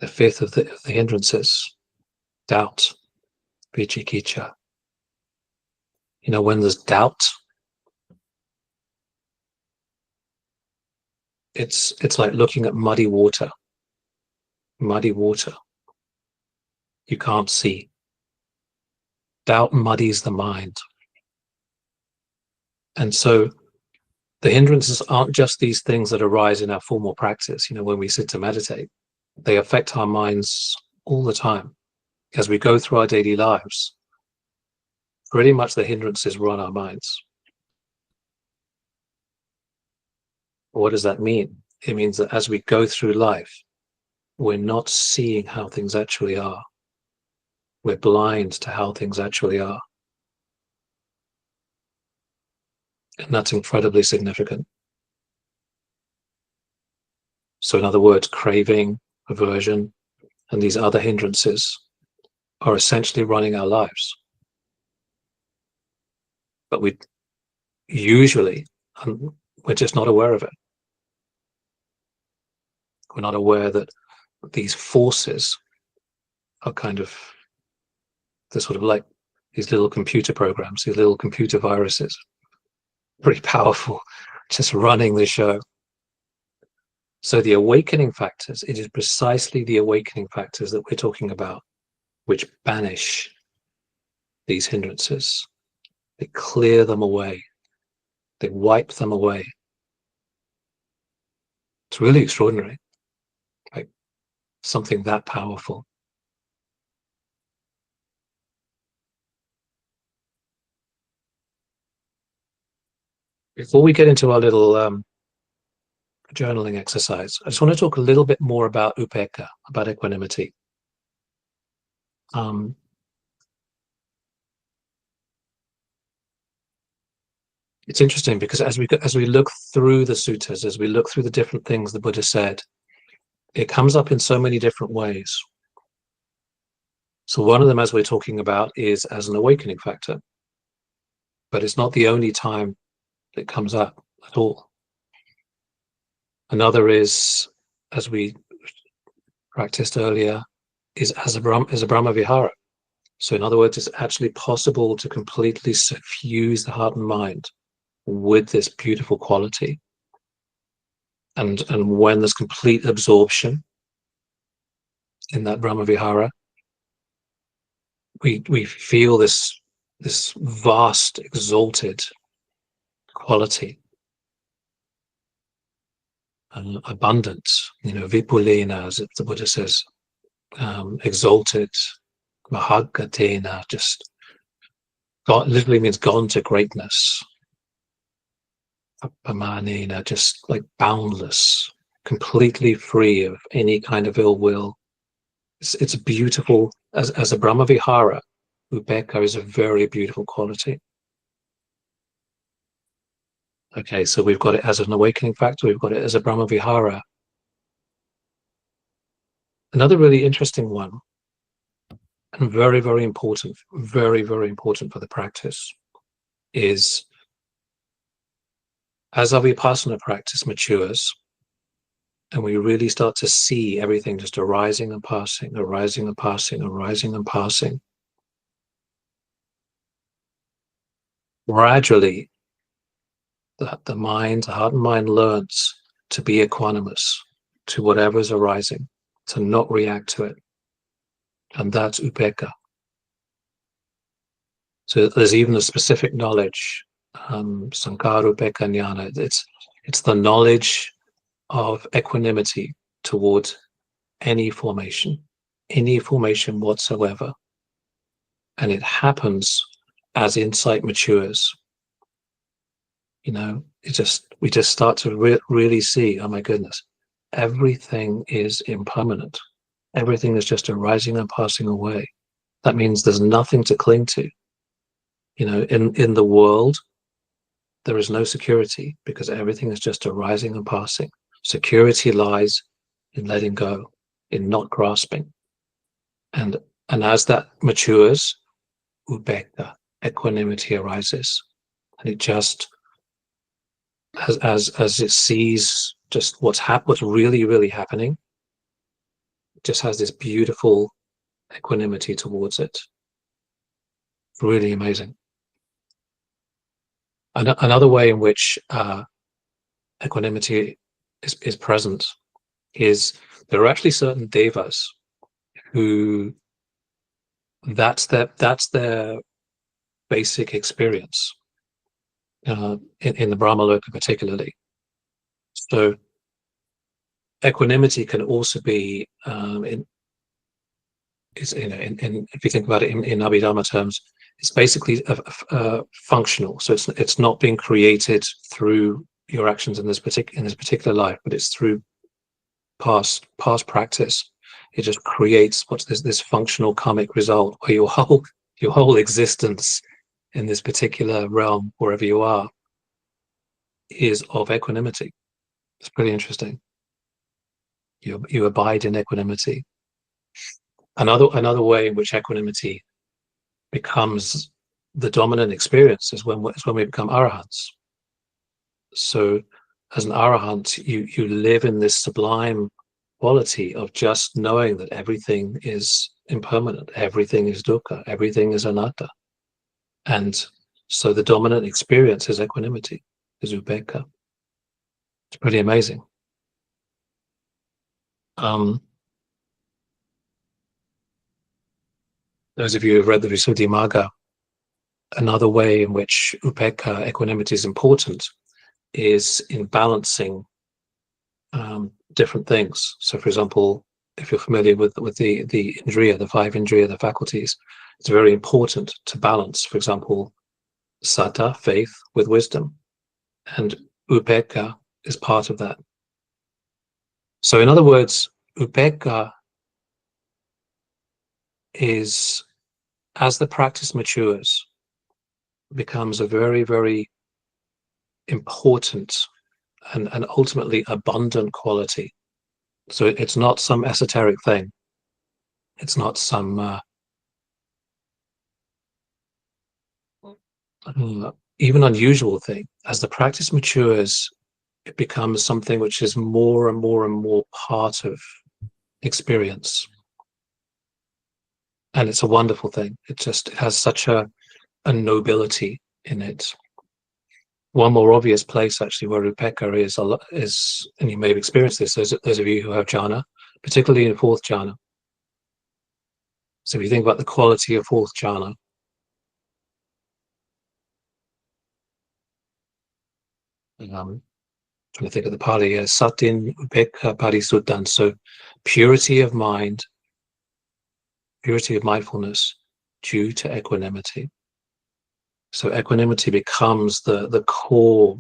the fifth of the hindrances, doubt, vicikiccha. You know, when there's doubt, it's like looking at muddy water. Muddy water. You can't see. Doubt muddies the mind. And so the hindrances aren't just these things that arise in our formal practice, you know, when we sit to meditate. They affect our minds all the time. As we go through our daily lives, pretty much the hindrances run our minds. What does that mean? It means that as we go through life, we're not seeing how things actually are. We're blind to how things actually are. And that's incredibly significant. So in other words, craving, aversion, and these other hindrances are essentially running our lives. But we usually, we're just not aware of it. We're not aware that these forces are kind of, they're sort of like these little computer programs, these little computer viruses, pretty powerful, just running the show. So the awakening factors, it is precisely the awakening factors that we're talking about, which banish these hindrances. They clear them away. They wipe them away. It's really extraordinary. Like something that powerful. Before we get into our little journaling exercise, I just want to talk a little bit more about upekkha, about equanimity. It's interesting because as we look through the suttas, as we look through the different things the Buddha said, it comes up in so many different ways. So one of them, as we're talking about, is as an awakening factor, but it's not the only time it comes up at all. Another is, as we practiced earlier, is as a Brahma Vihara. So in other words, it's actually possible to completely suffuse the heart and mind with this beautiful quality. And when there's complete absorption in that Brahma Vihara, we feel this vast, exalted quality. And abundance, you know, vipulena, as the Buddha says, exalted, mahaggatena, just God, literally means gone to greatness. Apamanena, just like boundless, completely free of any kind of ill will. It's beautiful. As a Brahma Vihara, upekkha is a very beautiful quality. Okay, so we've got it as an awakening factor, we've got it as a Brahma Vihara. Another really interesting one, and very, very important for the practice, is as our vipassana practice matures, and we really start to see everything just arising and passing, arising and passing, arising and passing, gradually, the heart and mind learns to be equanimous to whatever is arising, to not react to it. And that's upekkha. So there's even a specific knowledge, sankhara upekkha jnana. It's the knowledge of equanimity towards any formation whatsoever. And it happens as insight matures. You know, we just start to really see, oh my goodness, everything is impermanent. Everything is just arising and passing away. That means there's nothing to cling to. You know, in the world, there is no security because everything is just arising and passing. Security lies in letting go, in not grasping. And as that matures, upekkha, equanimity arises. And it just, as it sees just what's really happening, it just has this beautiful equanimity towards it. Really amazing. Another way in which equanimity is present is there are actually certain devas who that's their basic experience in the Brahmaloka particularly. So equanimity can also be if you think about it in Abhidhamma terms, it's basically functional. So it's not being created through your actions in this particular life, but it's through past practice. It just creates what's this functional karmic result where your whole existence in this particular realm, wherever you are, is of equanimity. It's pretty interesting. You abide in equanimity. Another way in which equanimity becomes the dominant experience is when we become arahants. So as an arahant, you live in this sublime quality of just knowing that everything is impermanent, everything is dukkha, everything is anatta. And so the dominant experience is equanimity, is upekkha. It's pretty amazing. Those of you who've read the BODHI MAGGA, another way in which upekkha, equanimity, is important is in balancing different things. So, for example, if you're familiar with the indriya, the five indriya, the faculties, it's very important to balance, for example, saddha, faith, with wisdom. And upekkha is part of that. So, in other words, upekkha is, as the practice matures, becomes a very important and ultimately abundant quality. So it's not some esoteric thing. It's not some even unusual thing. As the practice matures, it becomes something which is more and more part of experience. And it's a wonderful thing. It has such a nobility in it. One more obvious place actually where upekkha is, and you may have experienced this, those of you who have jhana, particularly in fourth jhana. So if you think about the quality of fourth jhana, trying to think of the Pali, satin upekkha parisuddhan, so purity of mind, purity of mindfulness due to equanimity. So equanimity becomes the core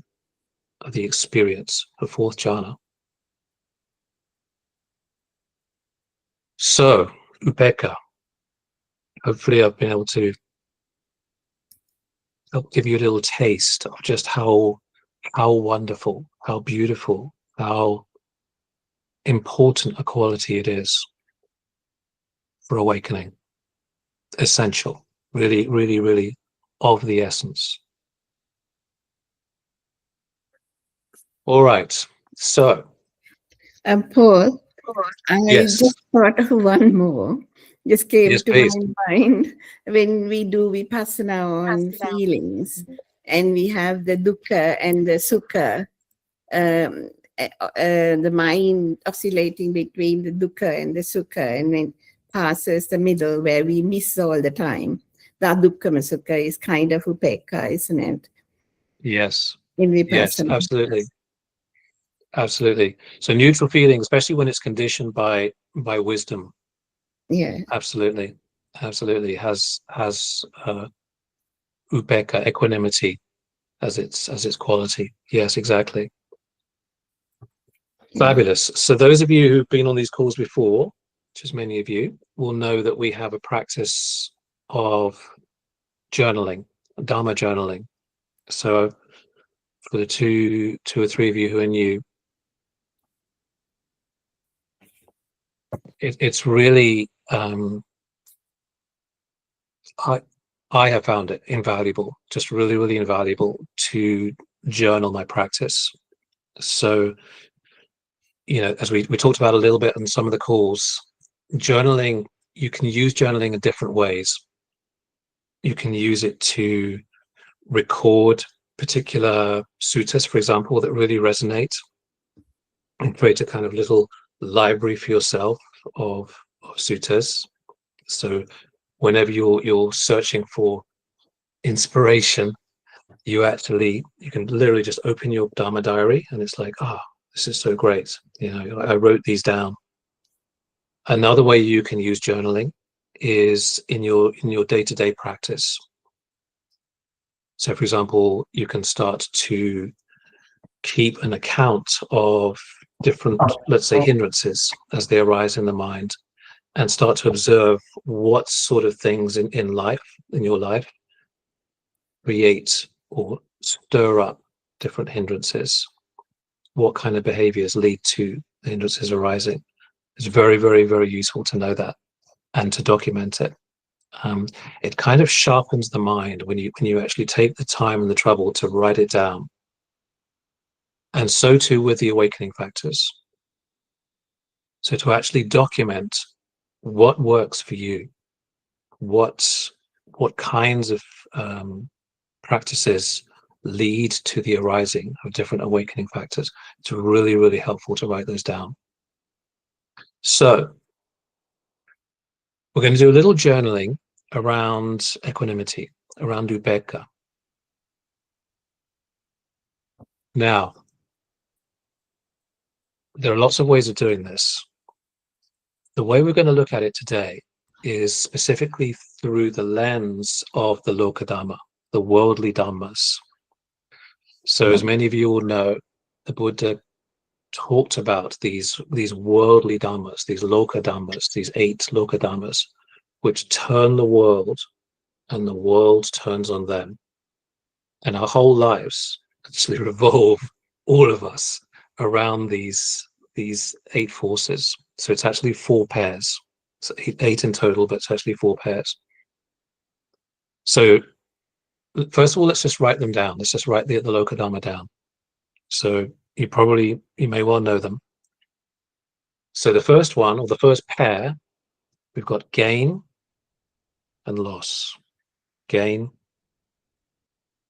of the experience of fourth jhana. So upekkha, hopefully I've been able to help give you a little taste of just how wonderful, how beautiful, how important a quality it is for awakening. Essential, really of the essence. All right, so Paul, I yes, just thought of one more. Just came yes, to please. my mind when we do vipassana on feelings, and we have the dukkha and the sukha, the mind oscillating between the dukkha and the sukha, and then passes the middle where we miss all the time. The adukkama sukha is kind of upekkha, isn't it? Yes, In yes, vipassana. absolutely. So neutral feeling, especially when it's conditioned by wisdom. Yeah. Absolutely has upekkha, equanimity, as its quality. Yes, exactly. Fabulous. So those of you who've been on these calls before, which is many of you, will know that we have a practice of journaling, Dharma journaling. So for the two or three of you who are new, it's really, I have found it invaluable, just really, really invaluable to journal my practice. So, you know, as we talked about a little bit on some of the calls, journaling, you can use journaling in different ways. You can use it to record particular suttas, for example, that really resonate, and create a kind of little library for yourself of suttas. So whenever you're searching for inspiration, you can literally just open your Dharma diary and it's like, this is so great. You know, I wrote these down. Another way you can use journaling is in your day-to-day practice. So for example, you can start to keep an account of different, let's say, hindrances as they arise in the mind, and start to observe what sort of things in your life create or stir up different hindrances. What kind of behaviors lead to the hindrances arising? It's very, very, very useful to know that and to document it. It kind of sharpens the mind when you actually take the time and the trouble to write it down. And so too with the awakening factors. So to actually document what works for you, what kinds of practices lead to the arising of different awakening factors. It's really, really helpful to write those down. So we're going to do a little journaling around equanimity, around UPEKKHA. Now, there are lots of ways of doing this. The way we're going to look at it today is specifically through the lens of the Loka Dhamma, the worldly Dhammas. So as many of you will know, the Buddha talked about these worldly Dhammas, these Loka Dhammas, these 8 Loka Dhammas, which turn the world and the world turns on them. And our whole lives actually revolve, all of us, around these 8 forces. So it's actually 4 pairs. So 8 in total, but it's actually 4 pairs. So first of all, let's just write them down. Let's just write the Loka Dhamma down. So you may well know them. So the first one, or the first pair, we've got gain and loss. Gain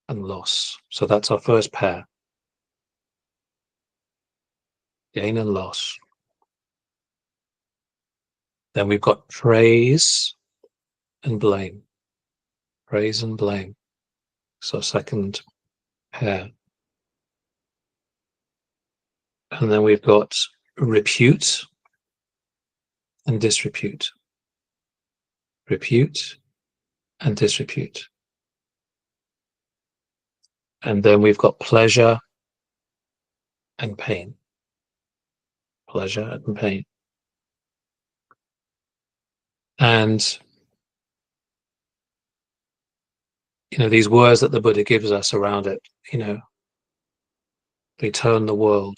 and loss. So that's our first pair. Gain and loss. Then we've got praise and blame. Praise and blame. So second pair. And then we've got repute and disrepute. Repute and disrepute. And then we've got pleasure and pain. Pleasure and pain. And you know, these words that the Buddha gives us around it, you know, they turn the world.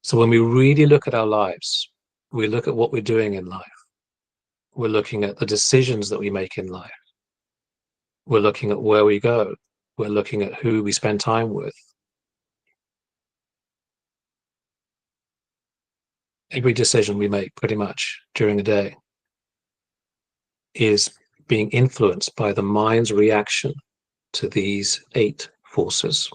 So when we really look at our lives, we look at what we're doing in life. We're looking at the decisions that we make in life. We're looking at where we go. We're looking at who we spend time with. Every decision we make pretty much during the day is being influenced by the mind's reaction to these 8 forces.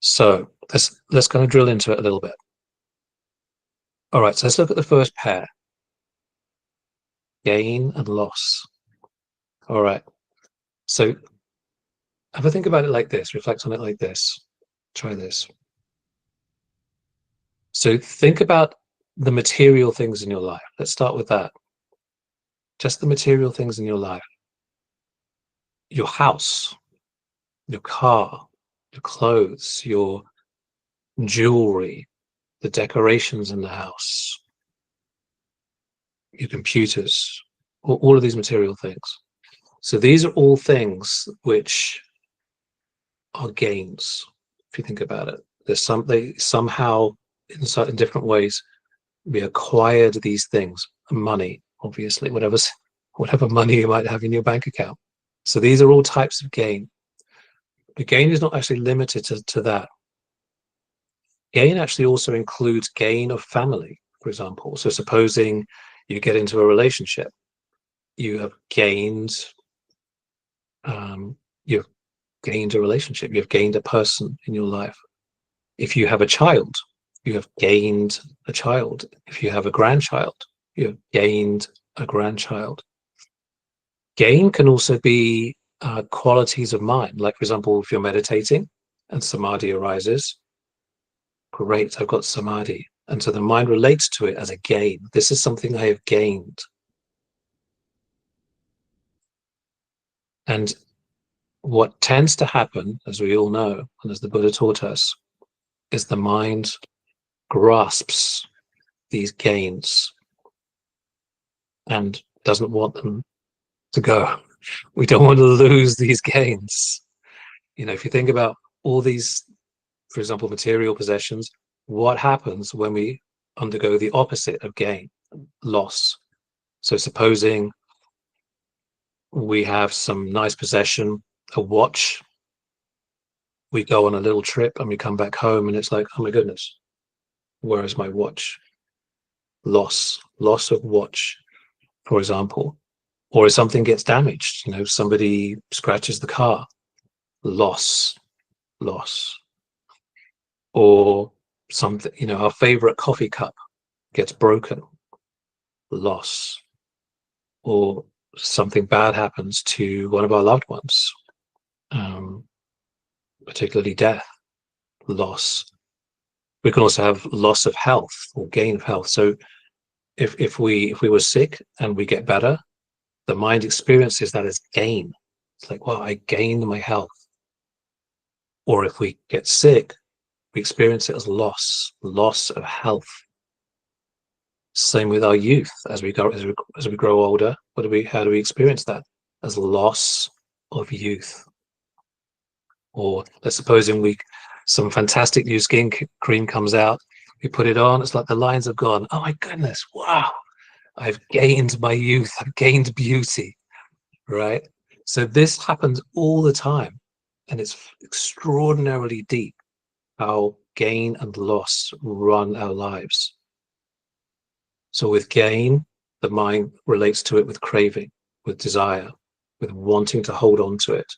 So let's kind of drill into it a little bit. All right, so let's look at the first pair. Gain and loss. All right, so have a think about it like this, reflect on it like this. Try this. So think about the material things in your life. Let's start with that. Just the material things in your life. Your house, your car, your clothes, your jewelry, the decorations in the house, your computers, all of these material things. So these are all things which are gains, if you think about it. They somehow, in certain different ways, we acquired these things. Money, obviously, whatever money you might have in your bank account. So these are all types of gain. But gain is not actually limited to that. Gain actually also includes gain of family, for example. So supposing you get into a relationship, you have gained you've gained a relationship, you've gained a person in your life. If you have a child, you have gained a child. If you have a grandchild, you have gained a grandchild. Gain can also be qualities of mind. Like, for example, if you're meditating and samadhi arises, great, I've got samadhi. And so the mind relates to it as a gain. This is something I have gained. And what tends to happen, as we all know, and as the Buddha taught us, is the mind grasps these gains and doesn't want them to go. We don't want to lose these gains. You know, if you think about all these, for example, material possessions, what happens when we undergo the opposite of gain, loss? So supposing we have some nice possession, a watch, we go on a little trip and we come back home and it's like, oh my goodness, where is my watch? Loss of watch, for example. Or if something gets damaged, you know, somebody scratches the car, loss. Or something, you know, our favorite coffee cup gets broken, loss. Or something bad happens to one of our loved ones, particularly death, loss. We can also have loss of health or gain of health. So if we were sick and we get better, the mind experiences that as gain. It's like, well, I gained my health. Or if we get sick, we experience it as loss of health. Same with our youth. As we grow older, how do we experience that? As loss of youth. Or let's supposing some fantastic new skin cream comes out, we put it on, it's like the lines have gone. Oh my goodness, wow, I've gained my youth, I've gained beauty, right? So this happens all the time, and it's extraordinarily deep how gain and loss run our lives. So with gain, the mind relates to it with craving, with desire, with wanting to hold on to it.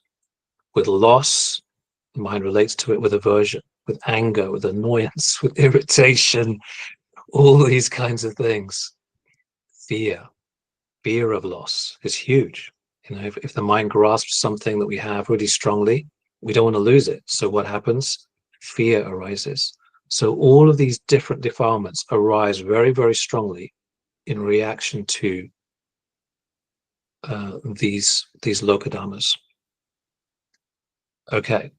With loss, the mind relates to it with aversion, with anger, with annoyance, with irritation, all these kinds of things. Fear of loss is huge. You know, if the mind grasps something that we have really strongly, we don't want to lose it. So what happens? Fear arises. So all of these different defilements arise very, very strongly in reaction to these lokadhammas. Okay,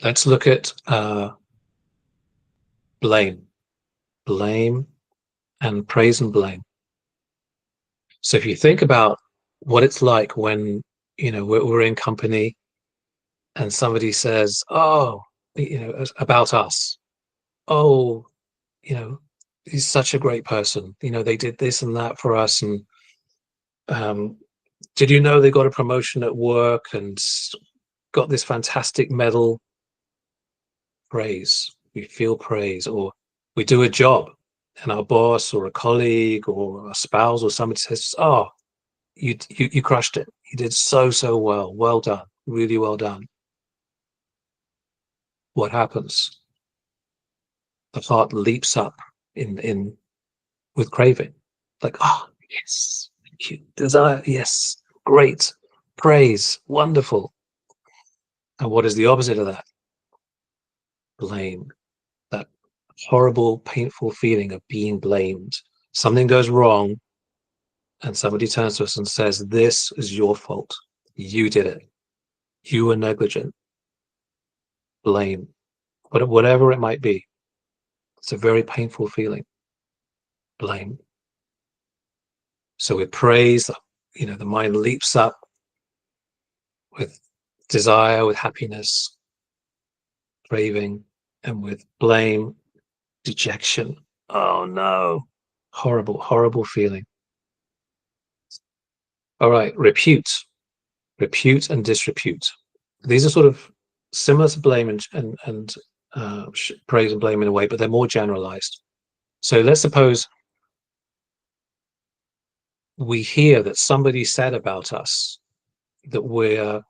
let's look at blame and praise and blame. So if you think about what it's like when, you know, we're in company and somebody says, oh, you know, about us, oh, you know, he's such a great person, you know, they did this and that for us, and did you know they got a promotion at work and got this fantastic medal? Praise. We feel praise. Or we do a job and our boss or a colleague or a spouse or somebody says, oh, you crushed it, you did so well done, really well done. What happens? The heart leaps up in with craving, like, oh yes, desire, yes, great, praise, wonderful. And what is the opposite of that? Blame. That horrible, painful feeling of being blamed. Something goes wrong and somebody turns to us and says, this is your fault, you did it. you were negligent, blame, whatever it might be. It's a very painful feeling, blame. So with praise, you know, the mind leaps up with desire, with happiness, craving, and with blame, dejection. Oh no, horrible, horrible feeling. All right, repute and disrepute. These are sort of similar to blame and praise and blame in a way, but they're more generalized. So let's suppose we hear that somebody said about us that we're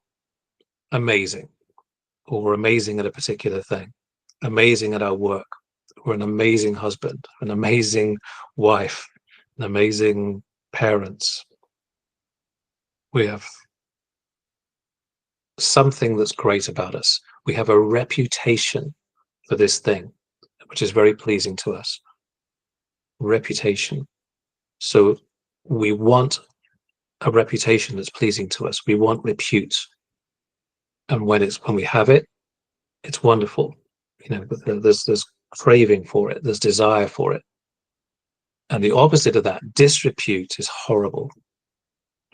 amazing, or we're amazing at a particular thing, amazing at our work, we're an amazing husband, an amazing wife, an amazing parents. We have something that's great about us. We have a reputation for this thing, which is very pleasing to us. Reputation. So we want a reputation that's pleasing to us. We want repute. And when we have it, it's wonderful. You know, there's craving for it, there's desire for it. And the opposite of that, disrepute, is horrible.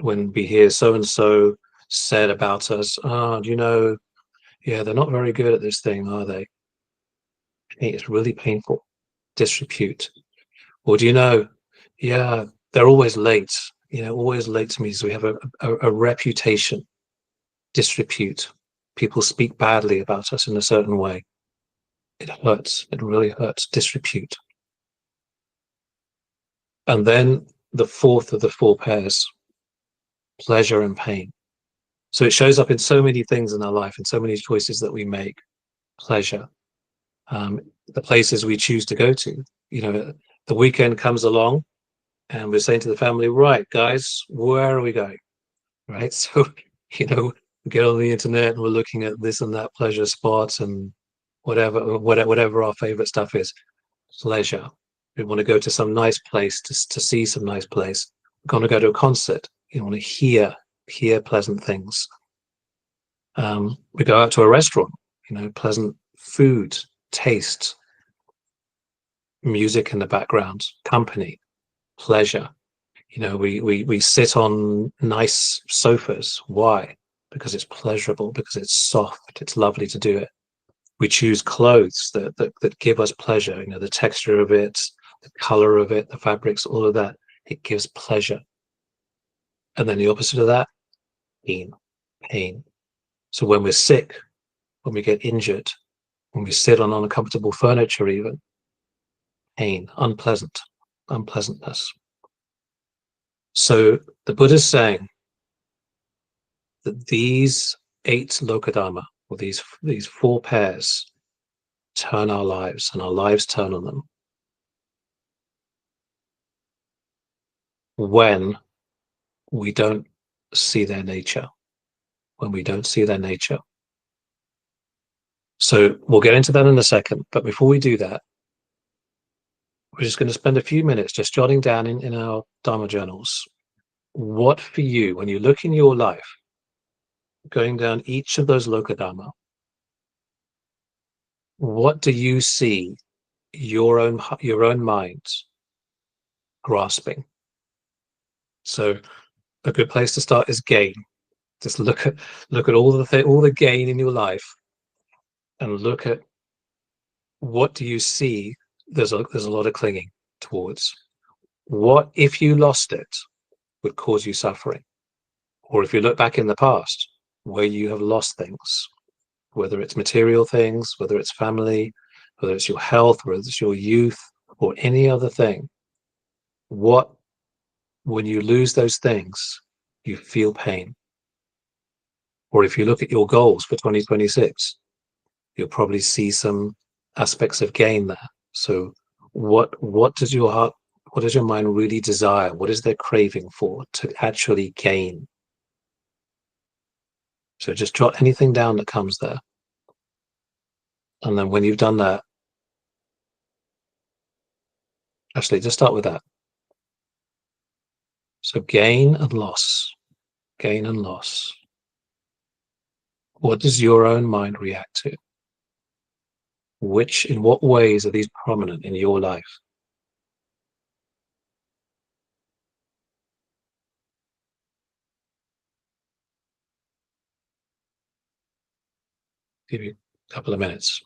When we hear so and so said about us, oh, do you know, yeah, they're not very good at this thing, are they? It's really painful. Disrepute. Or do you know, yeah, they're always late, you know, always late to me. So we have a reputation. Disrepute. People speak badly about us in a certain way. It hurts. It really hurts. Disrepute. And then the fourth of the four pairs, pleasure and pain. So it shows up in so many things in our life, in so many choices that we make. Pleasure. The places we choose to go to. You know, the weekend comes along and we're saying to the family, right, guys, where are we going? Right? So, you know, we get on the internet and we're looking at this and that pleasure spots and whatever our favorite stuff is. Pleasure. We want to go to some nice place to see some nice place. We're going to go to a concert. You want to hear pleasant things. We go out to a restaurant, you know, pleasant food, taste, music in the background, company, pleasure. You know, we sit on nice sofas. Why? Because it's pleasurable, because it's soft, it's lovely to do it. We choose clothes that give us pleasure, you know, the texture of it, the color of it, the fabrics, all of that. It gives pleasure. And then the opposite of that, pain. So when we're sick, when we get injured, when we sit on uncomfortable furniture even, pain, unpleasantness. So the Buddha's saying that these 8 lokadharma, or these 4 pairs, turn our lives, and our lives turn on them when we don't see their nature. When we don't see their nature. So we'll get into that in a second, but before we do that, we're just going to spend a few minutes just jotting down in our Dharma journals, what for you, when you look in your life, going down each of those lokadharma, what do you see your own mind grasping? So a good place to start is gain. Just look at all the gain in your life, and look at what do you see. There's a lot of clinging towards. What if you lost it would cause you suffering? Or if you look back in the past where you have lost things, whether it's material things, whether it's family, whether it's your health, whether it's your youth, or any other thing, what, when you lose those things, you feel pain. Or if you look at your goals for 2026, you'll probably see some aspects of gain there. So what does your heart, what does your mind really desire? What is their craving for to actually gain? So just jot anything down that comes there. And then when you've done that, actually just start with that. So gain and loss, gain and loss. What does your own mind react to? In what ways are these prominent in your life? Give you a couple of minutes.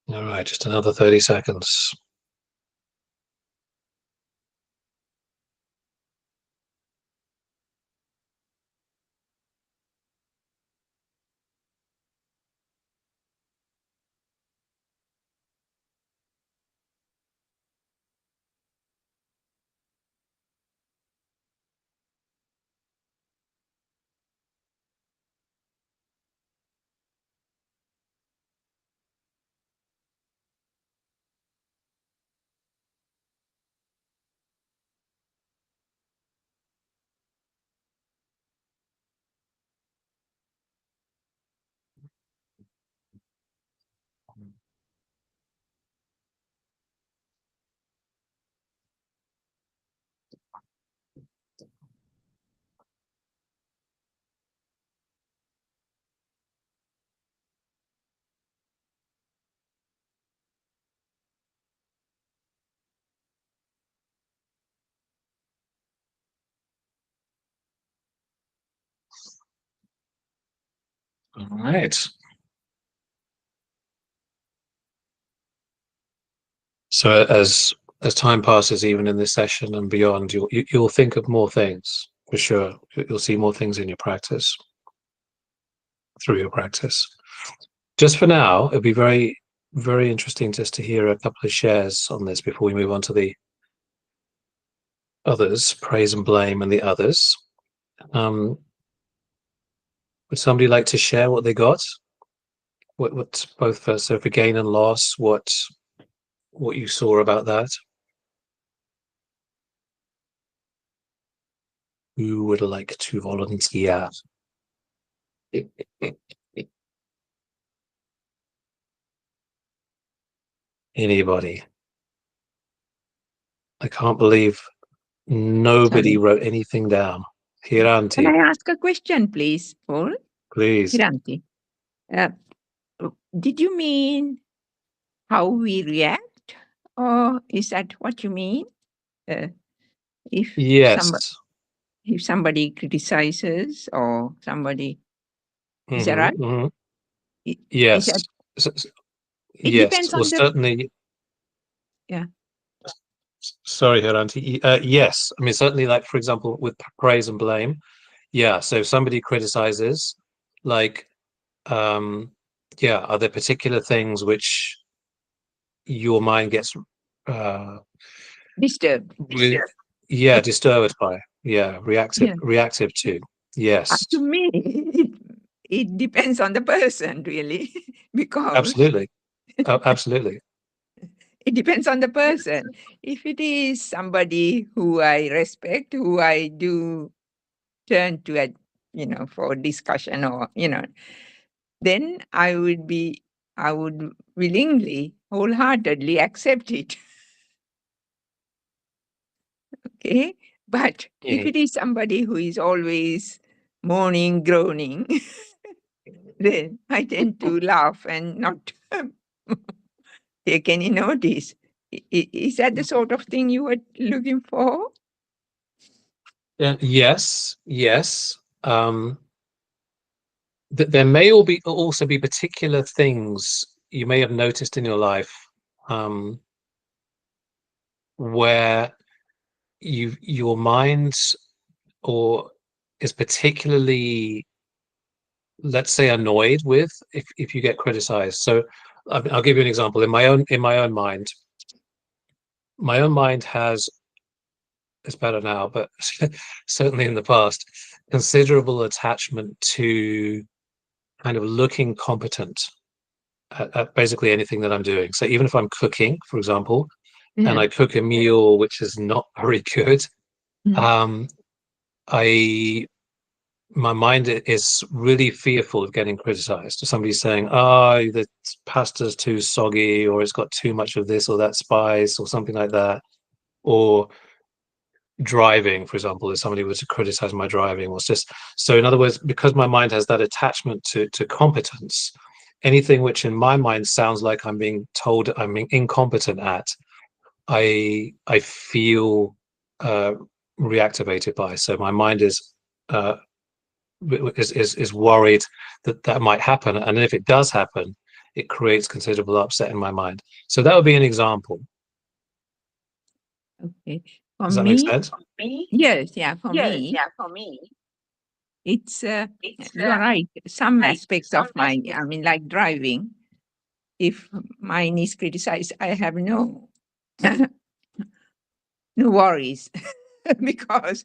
All right, just another 30 seconds. All right. So as time passes, even in this session and beyond, you'll think of more things for sure. You'll see more things in your practice, through your practice. Just for now, it'd be very, very interesting just to hear a couple of shares on this before we move on to the others, praise and blame, and the others. Would somebody like to share what they got? What both so for gain and loss, what you saw about that? Who would like to volunteer? Anybody? I can't believe nobody Sorry. wrote anything down. Can Hiranti, I ask a question, please, Paul? please. Hiranti, did you mean how we react, or is that what you mean? If Yes. somebody criticizes or somebody, is that right? Is Yes. that, it Yes. depends Well, on the, certainly. yeah. Sorry, Hiranti. Yes. I mean, certainly, like, for example, with praise and blame. Yeah. So if somebody criticizes, like, yeah, are there particular things which your mind gets Disturbed. disturbed by? Yeah, reactive to. Yes. To me, it depends on the person, really, because Absolutely. Absolutely. it depends on the person. If it is somebody who I respect, who I do turn to, for discussion or, then I would willingly, wholeheartedly accept it. Okay. But if it is somebody who is always moaning, groaning, then I tend to laugh and not take any notice. Is that the sort of thing you were looking for? Yes. There may also be particular things you may have noticed in your life where your mind or is particularly, let's say, annoyed with if you get criticized. So I'll give you an example. In my own mind, has, it's better now, but certainly in the past, considerable attachment to kind of looking competent at basically anything that I'm doing. So even if I'm cooking, for example, and I cook a meal which is not very good, my mind is really fearful of getting criticized. Somebody saying, "Oh, the pasta's too soggy," or "It's got too much of this or that spice," or something like that. Or driving, for example, if somebody was to criticize my driving, was just so. In other words, because my mind has that attachment to competence, anything which in my mind sounds like I'm being told I'm incompetent at, I feel reactivated by. So my mind is worried that might happen, and if it does happen, it creates considerable upset in my mind. So that would be an example. Okay. Does that make sense? Yes, yeah, for me, it's, you are right. Some aspects of like driving, if mine is criticized, I have no worries because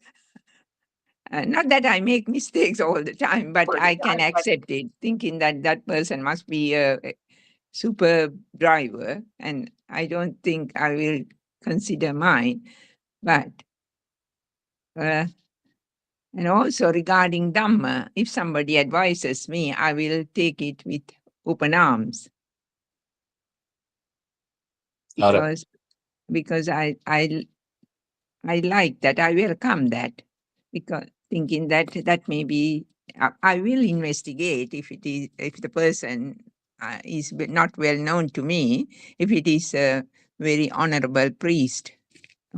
not that I make mistakes all the time, but I can accept it, thinking that that person must be a super driver, and I don't think I will consider mine. But and also regarding Dhamma, if somebody advises me, I will take it with open arms. Because I like that, I welcome that, because thinking that maybe I will investigate if the person is not well known to me. If it is a very honorable priest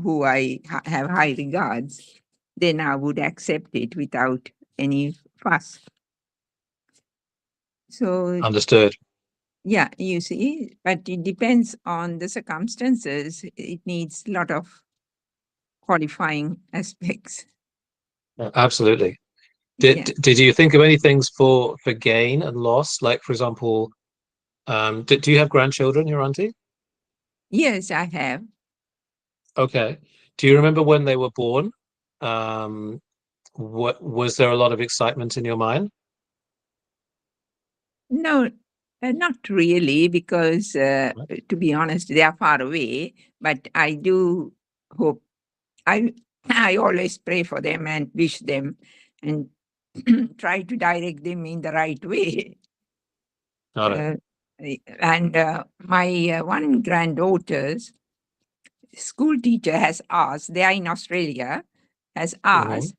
who I have high regards, then I would accept it without any fuss. So Understood. yeah, you see, but it depends on the circumstances. It needs a lot of qualifying aspects. Absolutely. Did you think of any things for gain and loss? Like, for example, do you have grandchildren, your auntie? Yes, I have. Okay. Do you remember when they were born? What was there a lot of excitement in your mind? No, not really, because to be honest, they are far away. But I do hope, I always pray for them and wish them and try to direct them in the right way. And my one granddaughters, school teacher has asked, they are in Australia, has asked,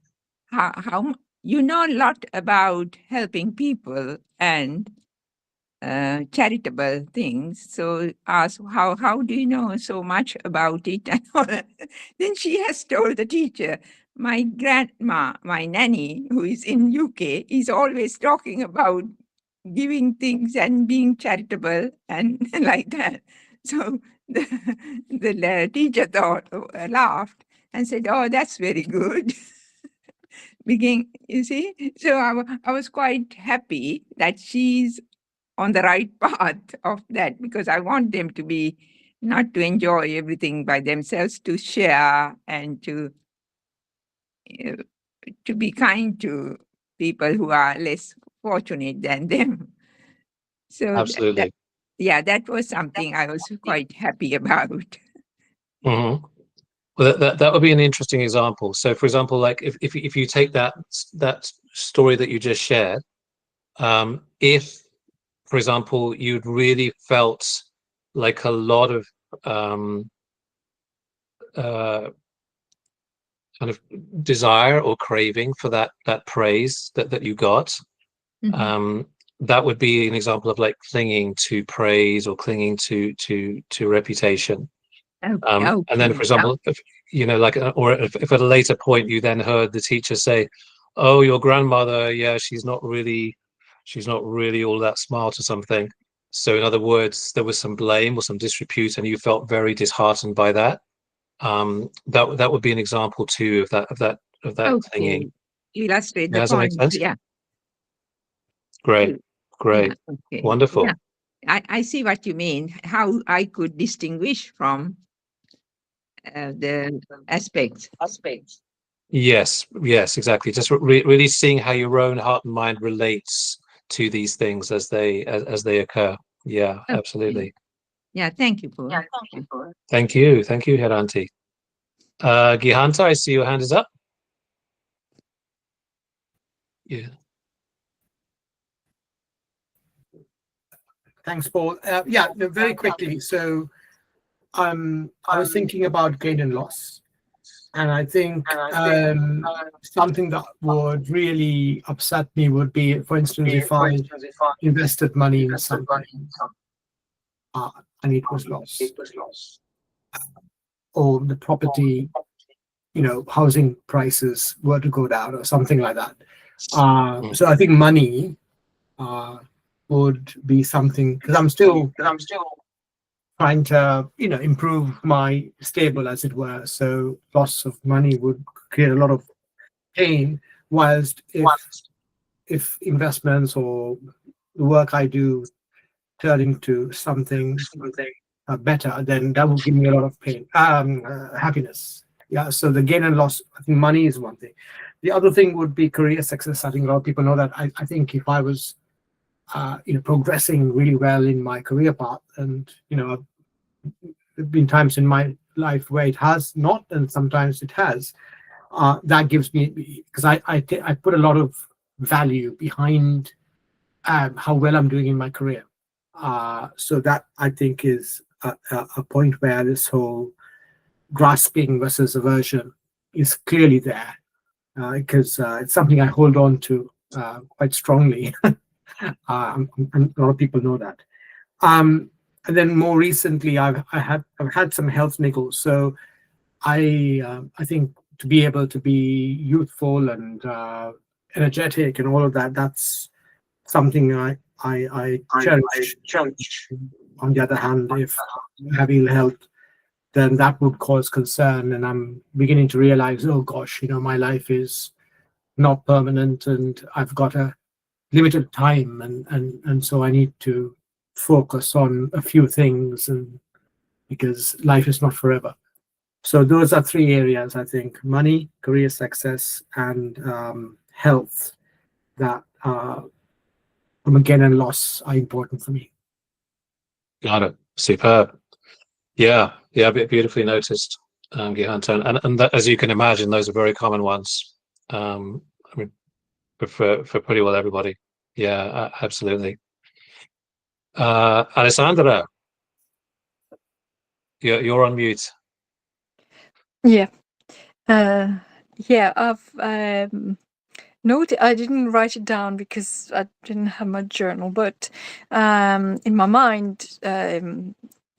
how you know a lot about helping people and charitable things. So ask, how do you know so much about it? And all that. Then she has told the teacher, my grandma, my nanny, who is in UK, is always talking about giving things and being charitable and like that. So the teacher thought, laughed and said, oh, that's very good. You see? So I was quite happy that she's on the right path of that, because I want them to be, not to enjoy everything by themselves, to share and to be kind to people who are less fortunate than them. So Absolutely. that was something I was quite happy about. Well, that would be an interesting example. So, for example, like if you take that story that you just shared, if, for example, you'd really felt like a lot of kind of desire or craving for that praise that you got, that would be an example of like clinging to praise or clinging to reputation. And then, for example, if, you know, like, or if at a later point you then heard the teacher say, "Oh, your grandmother, yeah, she's not really all that smart," or something. So, in other words, there was some blame or some disrepute, and you felt very disheartened by that. That would be an example too of that clinging. Illustrate Yeah, the does that make point. sense? Yeah. Great. Yeah, okay. Wonderful. Yeah. I see what you mean. How I could distinguish from the aspects. Yes, exactly. Just really seeing how your own heart and mind relates to these things as they occur. Yeah, Okay. absolutely. Yeah, thank you, Paul. Thank you, Heranti. Gihanta, I see your hand is up. Yeah. Thanks, Paul. Yeah, no, very quickly. So I was thinking about gain and loss. And I think something that would really upset me would be, for instance, if I invested money in something and it was lost, or the property, you know, housing prices were to go down or something like that. So I think money would be something, because I'm still trying to, you know, improve my stable, as it were. So loss of money would create a lot of pain, whilst if investments or the work I do turn into something better, then that will give me a lot of pain, happiness. Yeah. So the gain and loss, I think money is one thing. The other thing would be career success. I think a lot of people know that. I think if I was, you know, progressing really well in my career path, and you know, there've been times in my life where it has not, and sometimes it has. That gives me, because I put a lot of value behind how well I'm doing in my career. So that, I think, is a point where this whole grasping versus aversion is clearly there, because it's something I hold on to quite strongly. And a lot of people know that. And then more recently, I've had some health niggles. So I think to be able to be youthful and energetic and all of that, that's something I cherish. On the other hand, if I have ill health, then that would cause concern, and I'm beginning to realize, oh gosh, you know, my life is not permanent, and I've got a limited time, and so I need to focus on a few things, and because life is not forever. So those are three areas, I think: money, career success, and health, that from a gain and loss are important for me. Got it. Superb. Yeah, beautifully noticed, Gihanta. And that, as you can imagine, those are very common ones. I mean, for pretty well everybody. Yeah, absolutely. Alessandra, you're on mute. Yeah. Yeah, I've noted, I didn't write it down because I didn't have my journal, but in my mind,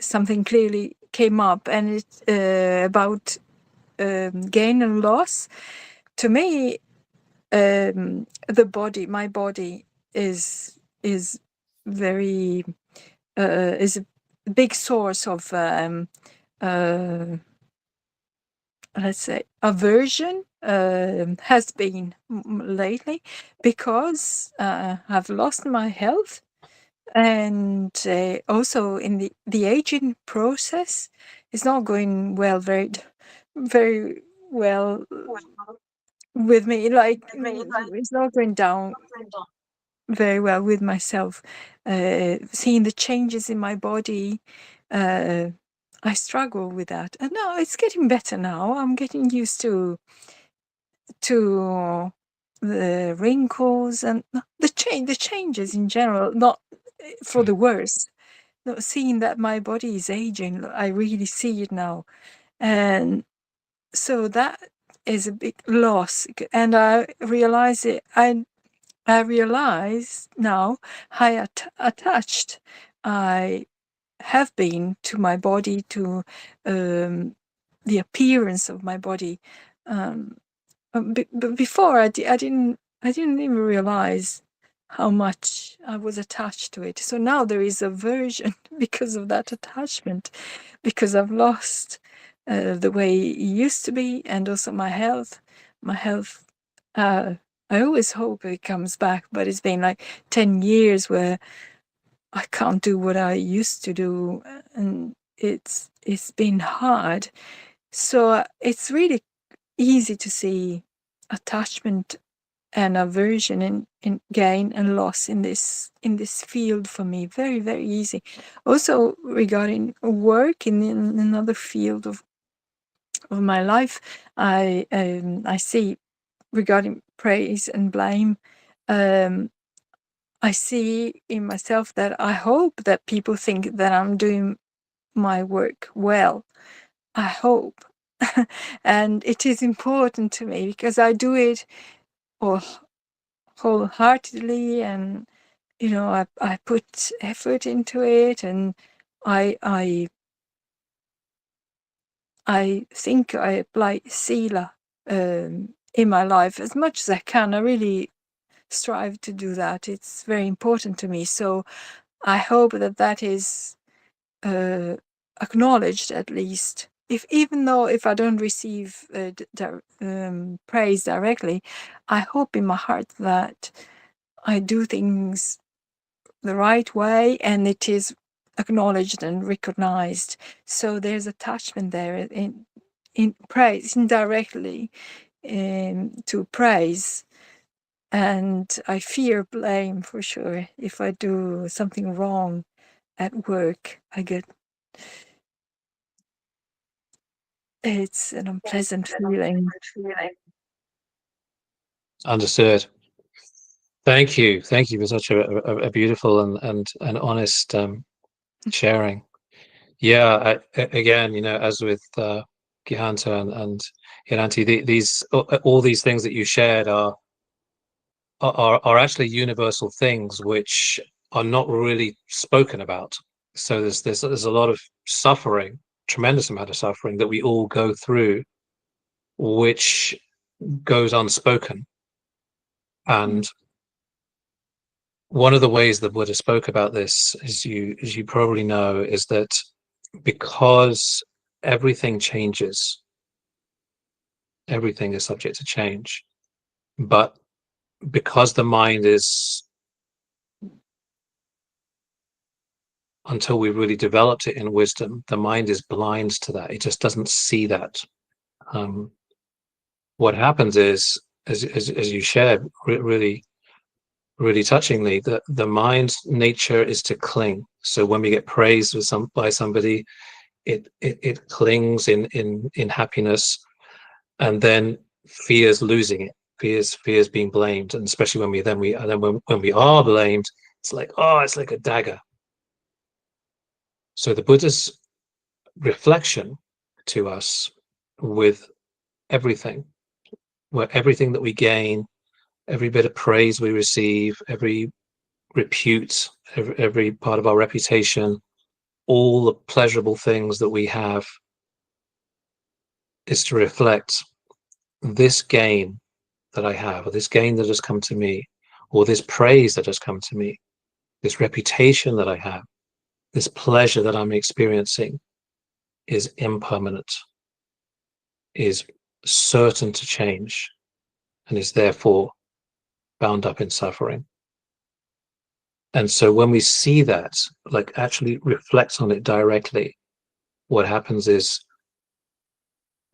something clearly came up, and it's about gain and loss. To me, the body, my body, is very is a big source of let's say aversion, has been lately, because I've lost my health, and also in the aging process is not going well, very well with me, like it's not going down very well with myself. Seeing the changes in my body, I struggle with that. And now it's getting better now. I'm getting used to the wrinkles and the changes in general, not for the worse. No, seeing that my body is aging, I really see it now. And so that is a big loss. And I realize it. I realize now how attached I have been to my body, to the appearance of my body. But before I didn't even realize how much I was attached to it. So now there is aversion because of that attachment, because I've lost the way it used to be, and also my health. My health. I always hope it comes back, but it's been like 10 years where I can't do what I used to do, and it's been hard. So it's really easy to see attachment and aversion in gain and loss in this field for me. Very, very easy. Also regarding work in another field of my life, I see, regarding praise and blame, I see in myself that I hope that people think that I'm doing my work well. I hope. And it is important to me because I do it wholeheartedly, and I put effort into it, and I think I apply sila in my life as much as I can. I really strive to do that. It's very important to me. So I hope that is acknowledged, at least. Even though if I don't receive praise directly, I hope in my heart that I do things the right way and it is acknowledged and recognized. So there's attachment there in praise, indirectly, to praise. And I fear blame, for sure. If I do something wrong at work, it's an unpleasant feeling. Understood. Thank you for such a beautiful and honest sharing. Yeah, again, as with Gihanta and Hiranti, all these things that you shared are actually universal things which are not really spoken about. So there's a lot of suffering, tremendous amount of suffering that we all go through, which goes unspoken. And one of the ways the Buddha spoke about this, as you probably know, is that because everything changes, everything is subject to change, but because the mind is, until we really developed it in wisdom, the mind is blind to that. It just doesn't see that. What happens is, as you shared really touchingly, that the mind's nature is to cling. So when we get praised by somebody, it clings in happiness, and then fears losing it, fears being blamed, and especially when we are blamed, it's like, oh, it's like a dagger. So the Buddha's reflection to us with everything, where everything that we gain, every bit of praise we receive, every repute, every part of our reputation, all the pleasurable things that we have, is to reflect this gain that I have, or this gain that has come to me, or this praise that has come to me, this reputation that I have, this pleasure that I'm experiencing is impermanent, is certain to change, and is therefore bound up in suffering. And so when we see that, like actually reflect on it directly, what happens is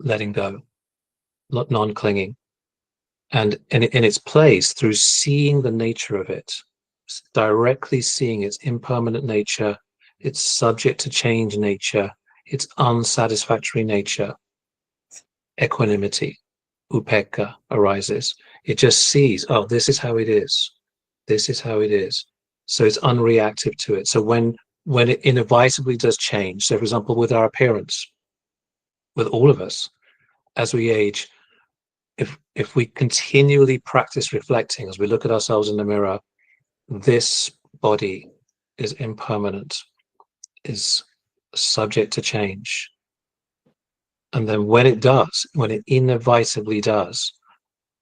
letting go, non-clinging, and in its place, through seeing the nature of it, directly seeing its impermanent nature, its subject to change nature, its unsatisfactory nature, equanimity, UPEKKHA, arises. It just sees, oh, this is how it is. This is how it is. So it's unreactive to it. So when it inevitably does change, so for example, with our appearance, with all of us, as we age, if we continually practice reflecting, as we look at ourselves in the mirror, this body is impermanent, is subject to change. And then when it does, when it inevitably does,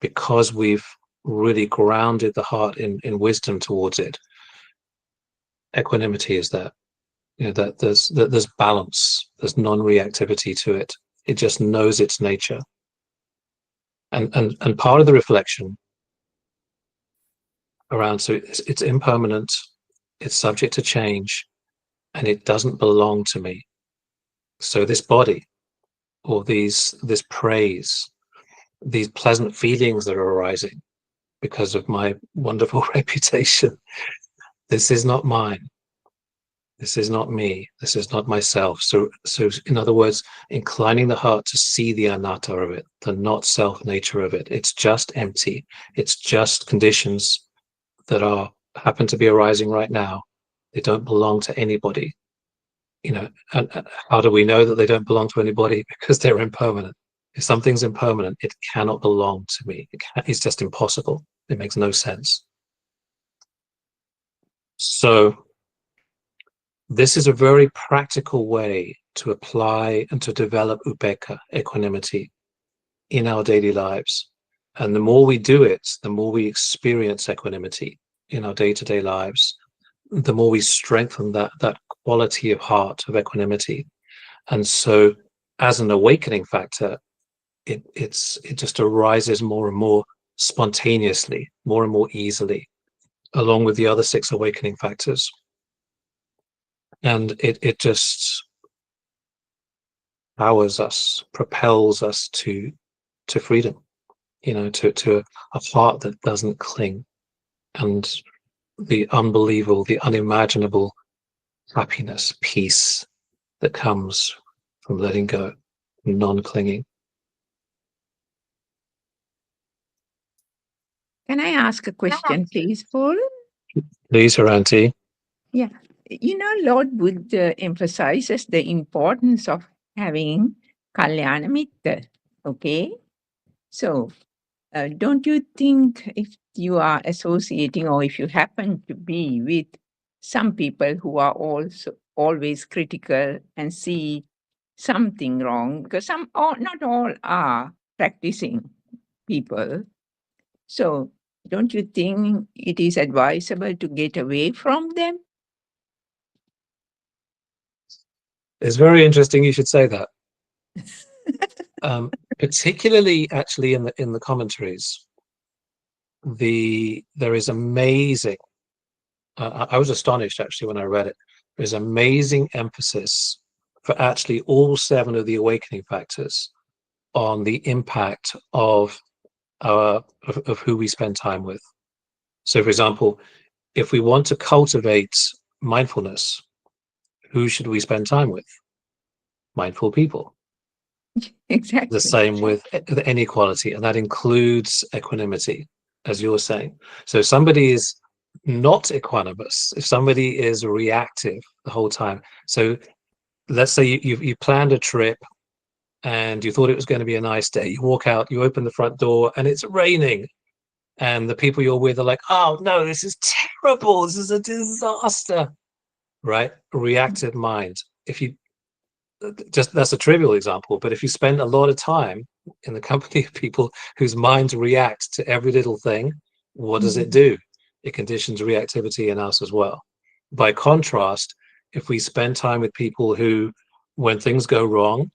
because we've really grounded the heart in wisdom towards it, equanimity is there. You know, that there's balance, there's non-reactivity to it. It just knows its nature. And part of the reflection around, so it's impermanent, it's subject to change, and it doesn't belong to me. So this body, or this praise, these pleasant feelings that are arising because of my wonderful reputation, this is not mine. This is not me. This is not myself. So in other words, inclining the heart to see the anatta of it, the not self nature of it. It's just empty. It's just conditions that happen to be arising right now. They don't belong to anybody. You know, and how do we know that they don't belong to anybody? Because they're impermanent. If something's impermanent, it cannot belong to me. It's just impossible. It makes no sense. So this is a very practical way to apply and to develop UPEKKHA, equanimity, in our daily lives. And the more we do it, the more we experience equanimity in our day-to-day lives, the more we strengthen that quality of heart, of equanimity. And so as an awakening factor, it just arises more and more spontaneously, more and more easily, along with the other 6 awakening factors. And it just powers us, propels us to freedom, you know, to a heart that doesn't cling, and the unbelievable, the unimaginable happiness, peace that comes from letting go, non-clinging. Can I ask a question, please, Paul? Please, Haranti. Yeah. You know, Lord Buddha emphasizes the importance of having Kalyana Mitta, okay? So, don't you think if you are associating, or if you happen to be with some people who are also always critical and see something wrong, because not all are practicing people. So don't you think it is advisable to get away from them? It's very interesting you should say that. Particularly actually in the commentaries, there is amazing, I was astonished actually when I read it, there's amazing emphasis for actually all 7 of the awakening factors on the impact of who we spend time with. So for example, if we want to cultivate mindfulness, who should we spend time with? Mindful people. Exactly. The same with the inequality, and that includes equanimity, as you're saying. So if somebody is not equanimous, if somebody is reactive the whole time, so let's say you planned a trip and you thought it was going to be a nice day. You walk out, you open the front door, and it's raining. And the people you're with are like, oh no, this is terrible. This is a disaster, right? Reactive mind. If you that's a trivial example, but if you spend a lot of time in the company of people whose minds react to every little thing, what does it do? It conditions reactivity in us as well. By contrast, if we spend time with people who, when things go wrong,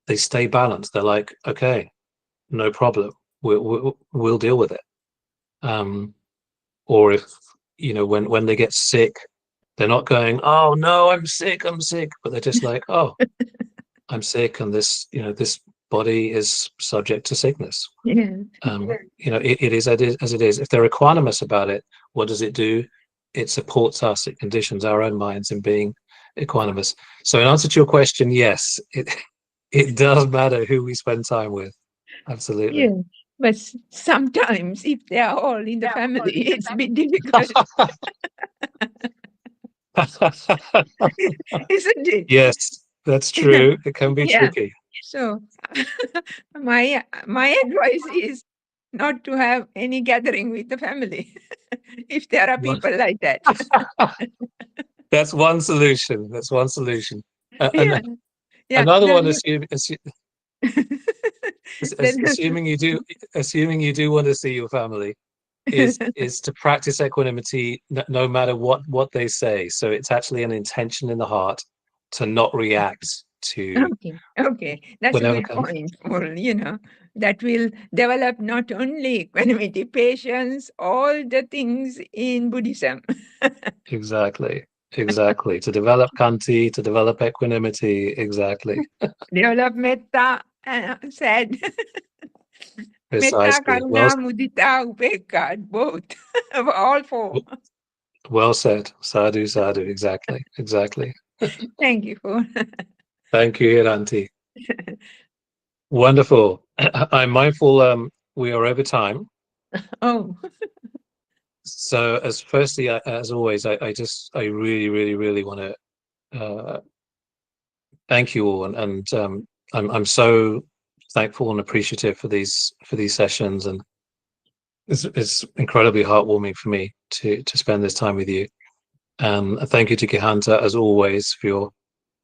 they stay balanced. They're like, okay, no problem. We'll deal with it. Or if, when they get sick, they're not going, oh no, I'm sick, but they're just like, oh, I'm sick, and this body is subject to sickness. Yeah. It is as it is. If they're equanimous about it, what does it do? It supports us. It conditions our own minds in being equanimous. So in answer to your question, yes, it does matter who we spend time with. Absolutely. Yeah. But sometimes if they are all in the family, it's a bit difficult, isn't it? Yes, that's true. It can be Yeah. tricky. So my advice is not to have any gathering with the family if there are people like that. That's one solution. Yeah. Yeah. Another then one, you- assuming you do want to see your family, is to practice equanimity no matter what they say. So it's actually an intention in the heart to not react to Okay, that's a whatever good comes. point. Well, that will develop not only equanimity, patience, all the things in Buddhism. Exactly. To develop kanti, to develop equanimity. Exactly. Develop metta, said. Metta, Precisely. karuna, mudita, upekkha, both. All four. Well said. Sadhu, sadhu. Exactly. Thank you for. Thank you, Hiranti. Wonderful. I'm mindful we are over time. Oh, So as always, I really want to thank you all, and I'm so thankful and appreciative for these sessions, and it's incredibly heartwarming for me to spend this time with you. Thank you to Gihanta as always for your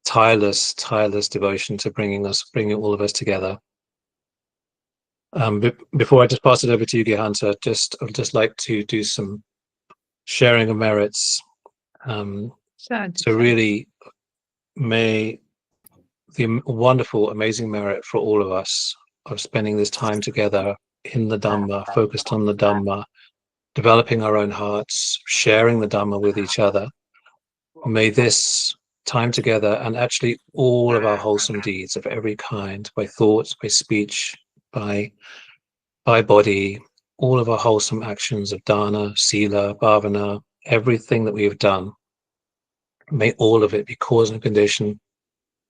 tireless devotion to bringing all of us together. Before I just pass it over to you, Gihanta, I'd just like to do some sharing of merits. sad. So really, may the wonderful, amazing merit for all of us of spending this time together in the Dhamma, focused on the Dhamma, developing our own hearts, sharing the Dhamma with each other. May this time together, and actually all of our wholesome deeds of every kind, by thought, by speech, by body, all of our wholesome actions of dana, sila, bhavana, everything that we have done, may all of it be cause and condition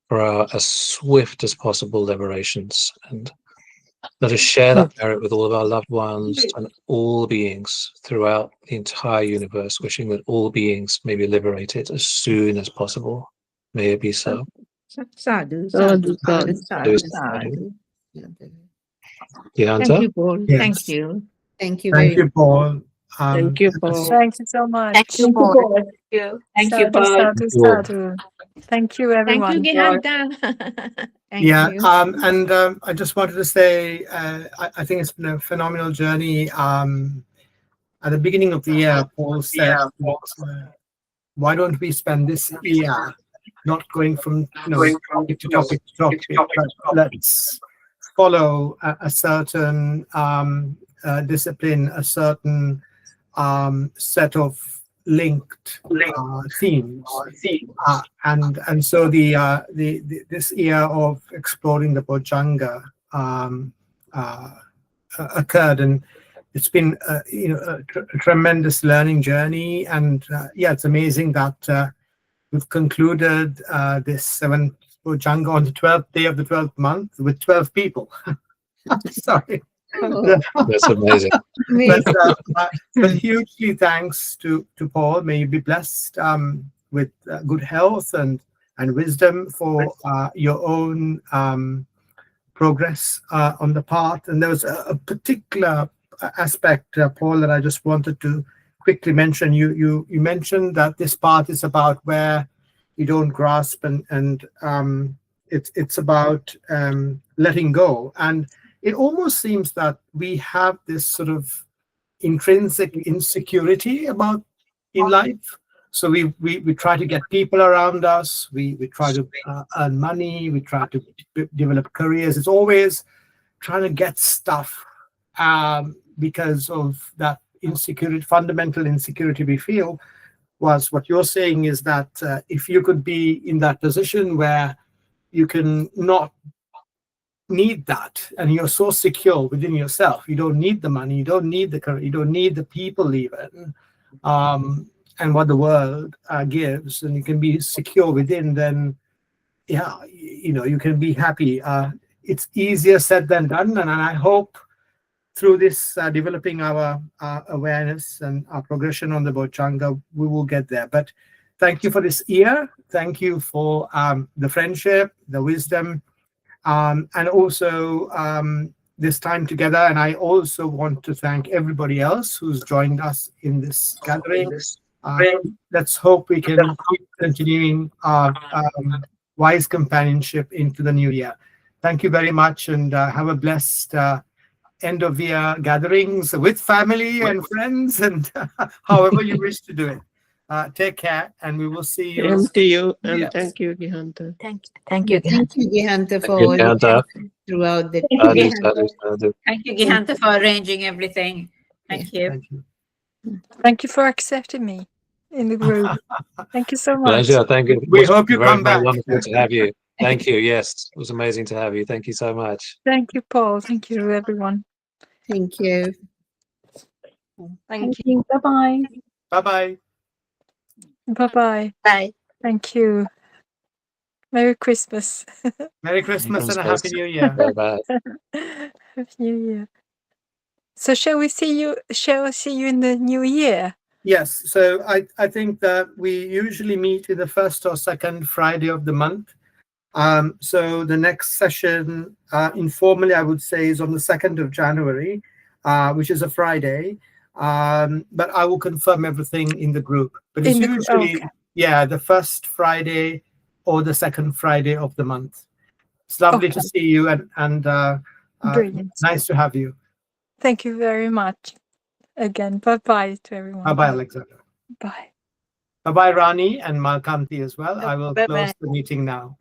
for our as swift as possible liberations. And let us share that merit with all of our loved ones and all beings throughout the entire universe, wishing that all beings may be liberated as soon as possible. May it be so. Sadhu, Sadhu, sadhu, sadhu, sadhu. sadhu. Gihanta? Thank you, Paul. Yes. Thank you. Thank you Thank very you, Paul. Thank you, Paul. Thank you so much. Thank you, Paul. Thank you, Sadhu, Paul. sadhu, sadhu. Thank you, Thank you, everyone. Gihanta. Thank Yeah, you. and I just wanted to say, I think it's been a phenomenal journey. At the beginning of the year, Paul said, why don't we spend this year not going from topic to topic to topic, but let's follow a certain discipline, a certain set of linked themes, and so this year of exploring the BOJJHANGA occurred, and it's been a tremendous learning journey. And it's amazing that we've concluded this 7th BOJJHANGA on the 12th day of the 12th month with 12 people. Sorry. That's amazing. But hugely thanks to Paul. May you be blessed with good health and wisdom for your own progress on the path. And there was a particular aspect, Paul, that I just wanted to quickly mention. You mentioned that this path is about where you don't grasp, and it's about letting go. And it almost seems that we have this sort of intrinsic insecurity about in life. So we try to get people around us. We try to earn money. We try to develop careers. It's always trying to get stuff because of that insecurity, fundamental insecurity we feel. Was what you're saying is that if you could be in that position where you can not need that, and you're so secure within yourself, you don't need the money, you don't need the career, you don't need the people even, and what the world gives, and you can be secure within, then yeah, you can be happy. It's easier said than done, and I hope through this developing our awareness and our progression on the BOJJHANGA, we will get there. But thank you for this year. Thank you for the friendship, the wisdom, and also this time together. And I also want to thank everybody else who's joined us in this gathering. Let's hope we can keep continuing our wise companionship into the new year. Thank you very much, and have a blessed end of year gatherings with family and friends, and however you wish to do it. Take care, and we will see you. And to you, and Yes. thank you, Gihanta. Thank you, Thank you, Gihanta, for you, all Gihanta. your efforts throughout the Thank you, Gihanta, for arranging everything. Thank you. Thank you. Thank you for accepting me in the group. Thank you so much. Pleasure. Thank you. We It was hope you very, come very back. wonderful to have you. Thank you. Yes, it was amazing to have you. Thank you so much. Thank you, Paul. Thank you, everyone. Thank you. Thank you. Bye-bye. Bye-bye. Bye-bye. Bye. Thank you. Merry Christmas. Merry Christmas and a Christmas. Happy New Year. Bye-bye. Happy New Year. So shall we see you in the new year? Yes, so I think that we usually meet in the first or second Friday of the month. So the next session, informally, I would say, is on the 2nd of January, which is a Friday. But I will confirm everything in the group. But it's usually, okay. yeah, the first Friday or the second Friday of the month. It's lovely to Okay. see you, and Brilliant. nice to have you. Thank you very much. Again, bye-bye to everyone. Bye-bye, Alexander. Bye. Bye-bye, Rani and Malkamti as well. I will Bye-bye. close the meeting now.